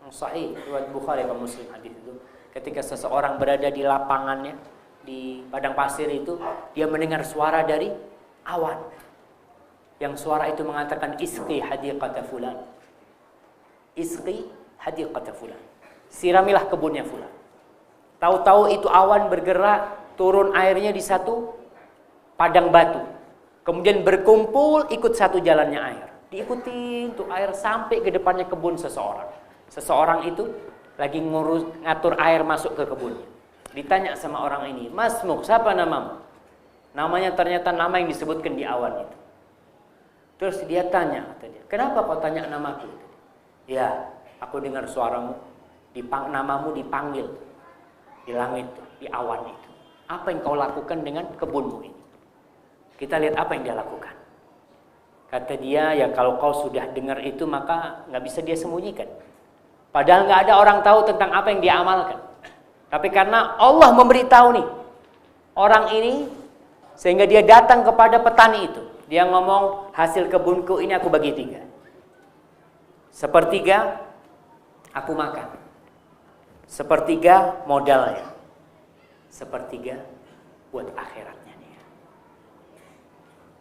sahih riwayat Bukhari dan Muslim hadis itu, ketika seseorang berada di lapangannya di padang pasir itu, dia mendengar suara dari awan. Yang suara itu mengatakan isqi hadiqata fulan. Isqi hadiqata fulan. Siramilah kebunnya fulan. Tahu-tahu itu awan bergerak, turun airnya di satu padang batu. Kemudian berkumpul ikut satu jalannya air. Diikuti untuk air sampai ke depannya kebun seseorang. Seseorang itu lagi ngatur air masuk ke kebunnya. Ditanya sama orang ini, Masmuk, siapa namamu? Namanya ternyata nama yang disebutkan di awan itu. Terus dia tanya, kenapa kau tanya namaku? Ya, Aku dengar suaramu, namamu dipanggil di langit, di awan itu. Apa yang kau lakukan dengan kebunmu ini? Kita lihat apa yang dia lakukan. Kata dia, ya kalau kau sudah dengar itu maka nggak bisa dia sembunyikan. Padahal nggak ada orang tahu tentang apa yang dia amalkan. Tapi karena Allah memberitahu nih orang ini, sehingga dia datang kepada petani itu. Dia ngomong, hasil kebunku ini aku bagi 3. Sepertiga aku makan, sepertiga modalnya, sepertiga buat akhiratnya dia.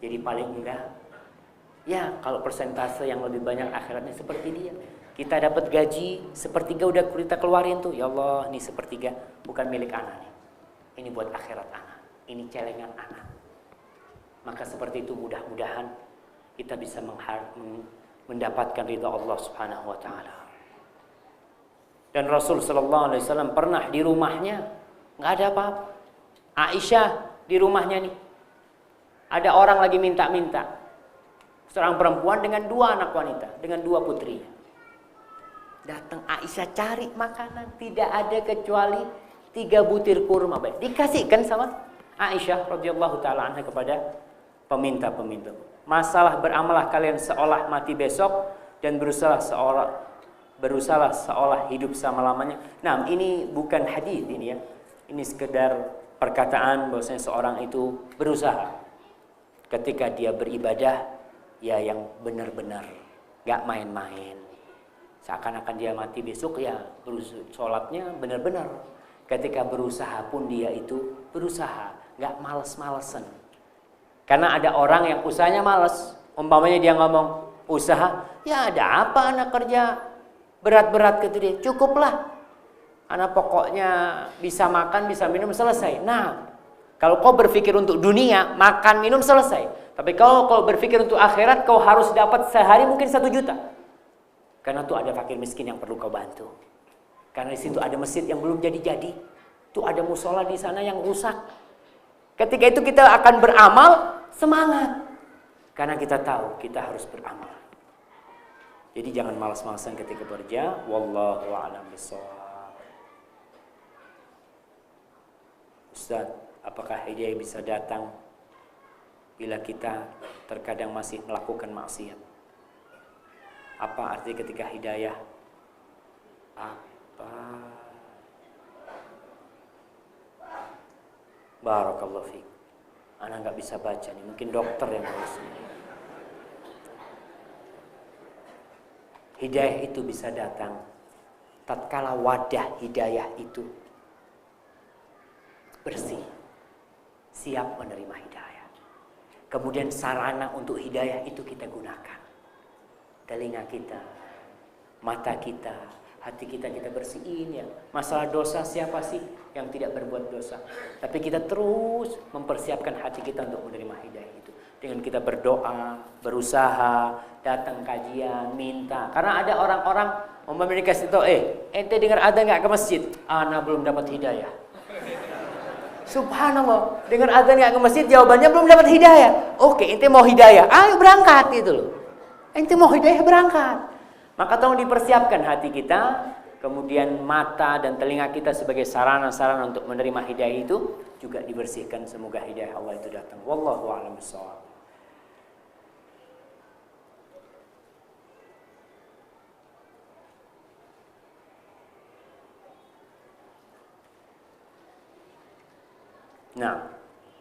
Jadi paling enggak, ya kalau persentase yang lebih banyak akhiratnya seperti dia. Kita dapat gaji, sepertiga udah kita keluarin tuh. Ya Allah, ini sepertiga bukan milik anak nih. Ini buat akhirat anak. Ini celengan anak. Maka seperti itu mudah-mudahan kita bisa mendapatkan ridha Allah Subhanahu wa taala. Dan Rasul sallallahu alaihi wasallam pernah di rumahnya enggak ada apa-apa. Aisyah di rumahnya nih. Ada orang lagi minta-minta. Seorang perempuan dengan 2 anak wanita, dengan 2 putrinya. Datang Aisyah cari makanan, tidak ada kecuali 3 butir kurma. Baik, dikasihkan sama Aisyah radhiyallahu taala anha kepada peminta-peminta. Masalah beramalah kalian seolah mati besok dan berusaha seolah hidup selama-lamanya. Nah, ini bukan hadis ini ya. Ini sekedar perkataan bahwasanya seorang itu berusaha ketika dia beribadah ya yang benar-benar, enggak main-main. Seakan-akan dia mati besok ya sholatnya benar-benar. Ketika berusaha pun dia itu berusaha, nggak males-malesan. Karena ada orang yang usahanya males. Umpamanya dia ngomong usaha, ya ada apa anak kerja berat-berat gitu dia, cukuplah. Anak pokoknya bisa makan, bisa minum, selesai. Nah, kalau kau berpikir untuk dunia, makan, minum, selesai. Tapi kalau kau berpikir untuk akhirat, kau harus dapat sehari mungkin 1 juta. Karena tuh ada fakir miskin yang perlu kau bantu. Karena di situ ada masjid yang belum jadi-jadi. Tuh ada musola di sana yang rusak. Ketika itu kita akan beramal, semangat. Karena kita tahu kita harus beramal. Jadi jangan malas-malasan ketika bekerja. Wallahu a'lam bishawab. Ustaz, apakah hidayah bisa datang bila kita terkadang masih melakukan maksiat? Apa arti ketika hidayah? Apa? Barakallahu fiik. Anak nggak bisa baca nih, mungkin dokter yang harus. Hidayah itu bisa datang tatkala wadah hidayah itu bersih, siap menerima hidayah. Kemudian sarana untuk hidayah itu kita gunakan. Telinga kita, mata kita, hati kita bersihin ya. Masalah dosa siapa sih yang tidak berbuat dosa? Tapi kita terus mempersiapkan hati kita untuk menerima hidayah itu. Dengan kita berdoa, berusaha, datang kajian, minta. Karena ada orang-orang mereka kasih tahu, ente dengar adzan nggak ke masjid? Ana belum dapat hidayah. Subhanallah, dengar adzan nggak ke masjid? Jawabannya belum dapat hidayah. Oke, ente mau hidayah, ayo berangkat gitu loh. Ente mau hidayah berangkat. Maka tolong dipersiapkan hati kita, kemudian mata dan telinga kita sebagai sarana-sarana untuk menerima hidayah itu juga dibersihkan. Semoga hidayah Allah itu datang. Wallahu a'lam bishawab. Nah,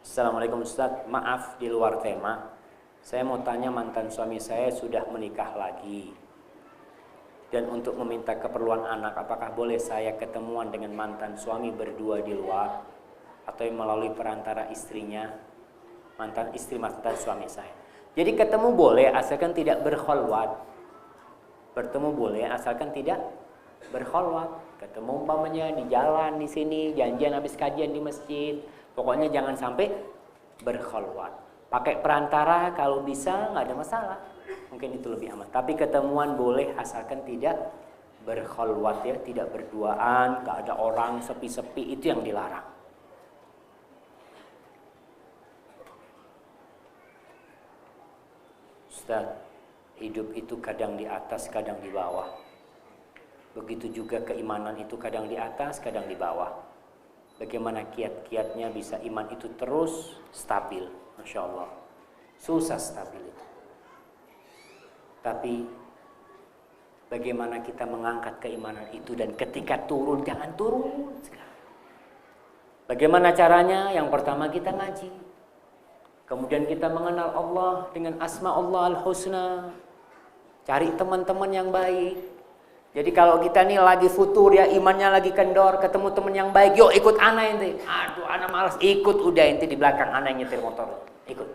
Assalamualaikum Ustaz, maaf di luar tema. Saya mau tanya, mantan suami saya sudah menikah lagi. Dan untuk meminta keperluan anak, apakah boleh saya ketemuan dengan mantan suami berdua di luar? Atau melalui perantara istrinya, mantan suami saya. Jadi ketemu boleh asalkan tidak berkholwat. Bertemu boleh asalkan tidak berkholwat. Ketemu umpamanya di jalan di sini, janjian habis kajian di masjid. Pokoknya jangan sampai berkholwat. Pakai perantara kalau bisa nggak ada masalah. Mungkin itu lebih aman. Tapi ketemuan boleh asalkan tidak berkholwat ya, tidak berduaan, nggak ada orang, sepi-sepi, itu yang dilarang. Ustaz, hidup itu kadang di atas, kadang di bawah. Begitu juga keimanan itu kadang di atas, kadang di bawah. Bagaimana kiat-kiatnya bisa iman itu terus stabil. Masya Allah. Susah stabil itu. Tapi bagaimana kita mengangkat keimanan itu, dan ketika turun jangan turun sekali. Bagaimana caranya? Yang pertama kita ngaji. Kemudian kita mengenal Allah dengan asma Allah al-husna. Cari teman-teman yang baik. Jadi kalau kita nih lagi futur ya, imannya lagi kendor, ketemu teman yang baik, yuk ikut ana ente. Aduh, ana malas ikut, udah ente di belakang ana yang nyetir motor. Ikut.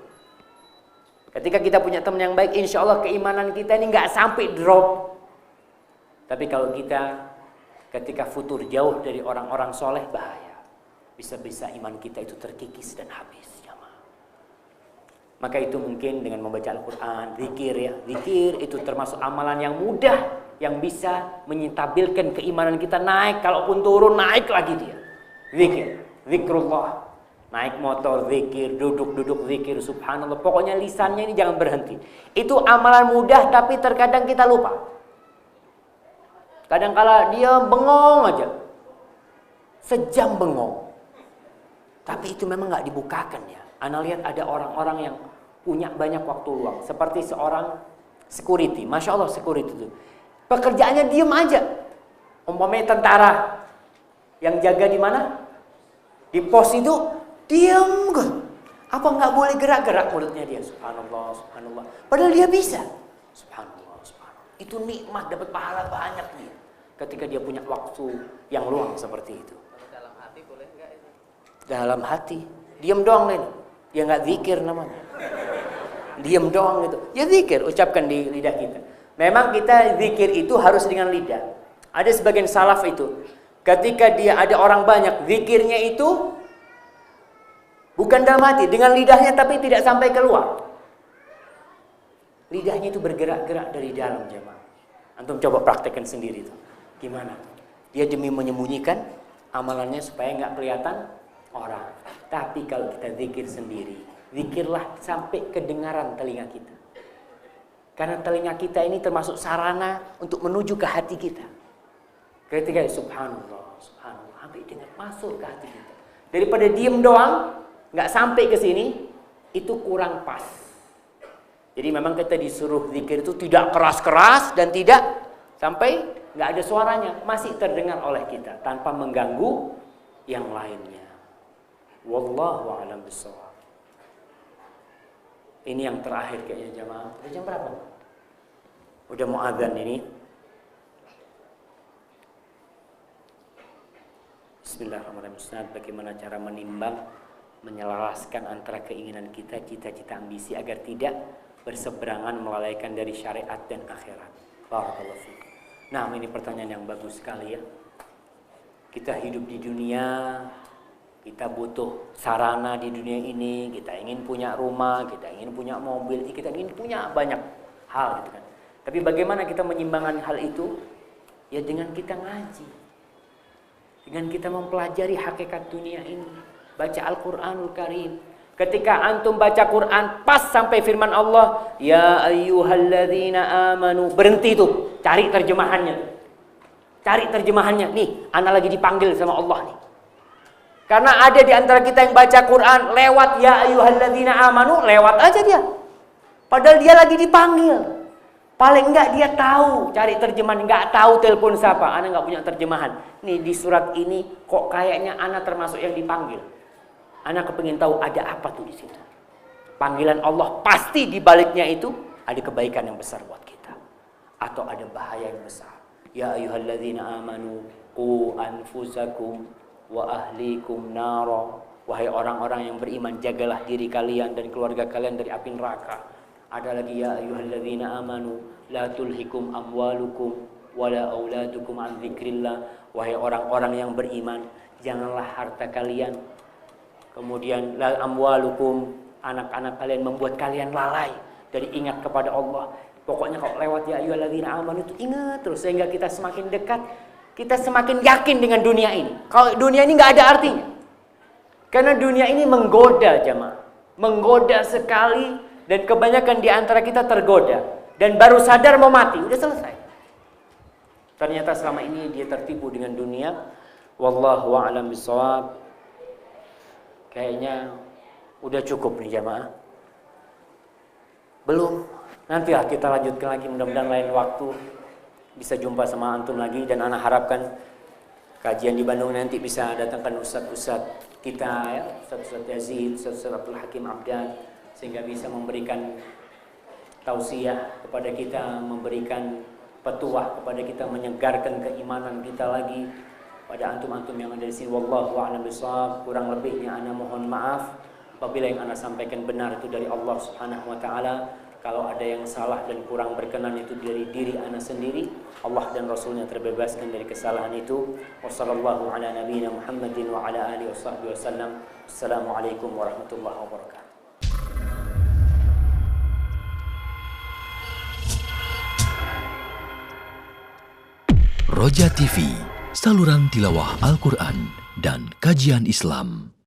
Ketika kita punya teman yang baik, insya Allah keimanan kita ini nggak sampai drop. Tapi kalau kita ketika futur jauh dari orang-orang soleh, bahaya. Bisa-bisa iman kita itu terkikis dan habis. Maka itu mungkin dengan membaca Al-Quran, zikir ya. Zikir itu termasuk amalan yang mudah, yang bisa menyentabilkan keimanan kita naik. Kalaupun turun, naik lagi dia. Zikir, zikrullah. Naik motor, zikir, duduk zikir, subhanallah. Pokoknya lisannya ini jangan berhenti. Itu amalan mudah, tapi terkadang kita lupa. Kadang-kala dia bengong aja. Sejam bengong. Tapi itu memang gak dibukakan ya. Anda lihat ada orang-orang yang punya banyak waktu luang. Seperti seorang security. Masya Allah security itu. Pekerjaannya diem aja. Umpamanya tentara. Yang jaga di mana? Di pos itu diem. Apa nggak boleh gerak-gerak mulutnya dia? Subhanallah, subhanallah. Padahal dia bisa. Subhanallah, subhanallah. Itu nikmat, dapat pahala banyak dia. Ketika dia punya waktu yang luang seperti itu. Dalam hati boleh nggak itu? Dalam hati. Diem doang nih. Dia nggak zikir namanya. Diem doang gitu. Ya zikir, ucapkan di lidah kita. Memang kita zikir itu harus dengan lidah. Ada sebagian salaf itu, ketika dia ada orang banyak, zikirnya itu bukan dalam hati, dengan lidahnya tapi tidak sampai keluar. Lidahnya itu bergerak-gerak dari dalam jemaah. Antum coba praktekkan sendiri itu. Gimana? Dia demi menyembunyikan amalannya supaya nggak kelihatan orang. Tapi kalau kita zikir sendiri, zikirlah sampai kedengaran telinga kita. Karena telinga kita ini termasuk sarana untuk menuju ke hati kita. Ketika subhanallah, subhanallah, sampai dengar masuk ke hati kita. Daripada diem doang, nggak sampai ke sini, itu kurang pas. Jadi memang kita disuruh zikir itu tidak keras-keras dan tidak sampai nggak ada suaranya, masih terdengar oleh kita tanpa mengganggu yang lainnya. Wallahu a'lam bishawab. Ini yang terakhir kayaknya jamaah. Udah jam berapa? Udah mau azan ini. Bismillahirrahmanirrahim. Ustaz, bagaimana cara menimbang, menyelaraskan antara keinginan kita, cita-cita, ambisi agar tidak berseberangan melalaikan dari syariat dan akhirat? Barakallahu fiik. Nah, ini pertanyaan yang bagus sekali ya. Kita hidup di dunia, kita butuh sarana di dunia ini, kita ingin punya rumah, kita ingin punya mobil, kita ingin punya banyak hal gitu kan. Tapi bagaimana kita menyimbangkan hal itu? Ya dengan kita ngaji. Dengan kita mempelajari hakikat dunia ini, baca Al-Qur'anul Karim. Ketika antum baca Quran pas sampai firman Allah, ya ayyuhalladzina amanu, berhenti itu, cari terjemahannya. Cari terjemahannya. Nih, ana lagi dipanggil sama Allah nih. Karena ada di antara kita yang baca Quran lewat ya ayyuhalladzina amanu, lewat aja dia. Padahal dia lagi dipanggil. Paling enggak dia tahu cari terjemahan, enggak tahu telepon siapa. Ana enggak punya terjemahan. Nih di surat ini kok kayaknya ana termasuk yang dipanggil. Ana kepengin tahu ada apa tuh di situ. Panggilan Allah pasti di baliknya itu ada kebaikan yang besar buat kita atau ada bahaya yang besar. Ya ayyuhalladzina amanu qu anfusakum wa ahlikum nara. Wahai orang-orang yang beriman, jagalah diri kalian dan keluarga kalian dari api neraka. Ada lagi ya ayyuhalladzina amanu la tulhikum amwalukum wala auladukum an dzikrillah. Wahai orang-orang yang beriman, janganlah harta kalian, kemudian la amwalukum, anak-anak kalian membuat kalian lalai dari ingat kepada Allah. Pokoknya kalau lewat ya ayyuhalladzina amanu itu ingat terus, sehingga kita semakin dekat, kita semakin yakin dengan dunia ini. Kalau dunia ini nggak ada artinya. Karena dunia ini menggoda jemaah. Menggoda sekali. Dan kebanyakan di antara kita tergoda. Dan baru sadar mau mati. Udah selesai. Ternyata selama ini dia tertipu dengan dunia. Wallahu a'lam bishawab. Kayaknya udah cukup nih jamaah. Belum. Nanti lah kita lanjutkan lagi, mudah-mudahan lain waktu bisa jumpa sama antum lagi, dan ana harapkan kajian di Bandung nanti bisa datangkan ustadz-ustadz kita ya, Ustadz Yazid, Ustadz Abdul Hakim Abdan, sehingga bisa memberikan tausiah kepada kita, memberikan petuah kepada kita, menyegarkan keimanan kita lagi pada antum-antum yang ada di sini. Wallahu a'lam bishawab. Kurang lebihnya ana mohon maaf. Apabila yang ana sampaikan benar itu dari Allah Subhanahu wa taala, kalau ada yang salah dan kurang berkenan itu dari diri ana sendiri. Allah dan Rasulnya terbebaskan dari kesalahan itu. Wassallallahu ala nabiyyina Muhammadin wa ala alihi washabbihi wasallam. Assalamualaikum warahmatullahi wabarakatuh. Roja TV, saluran tilawah Al-Quran dan kajian Islam.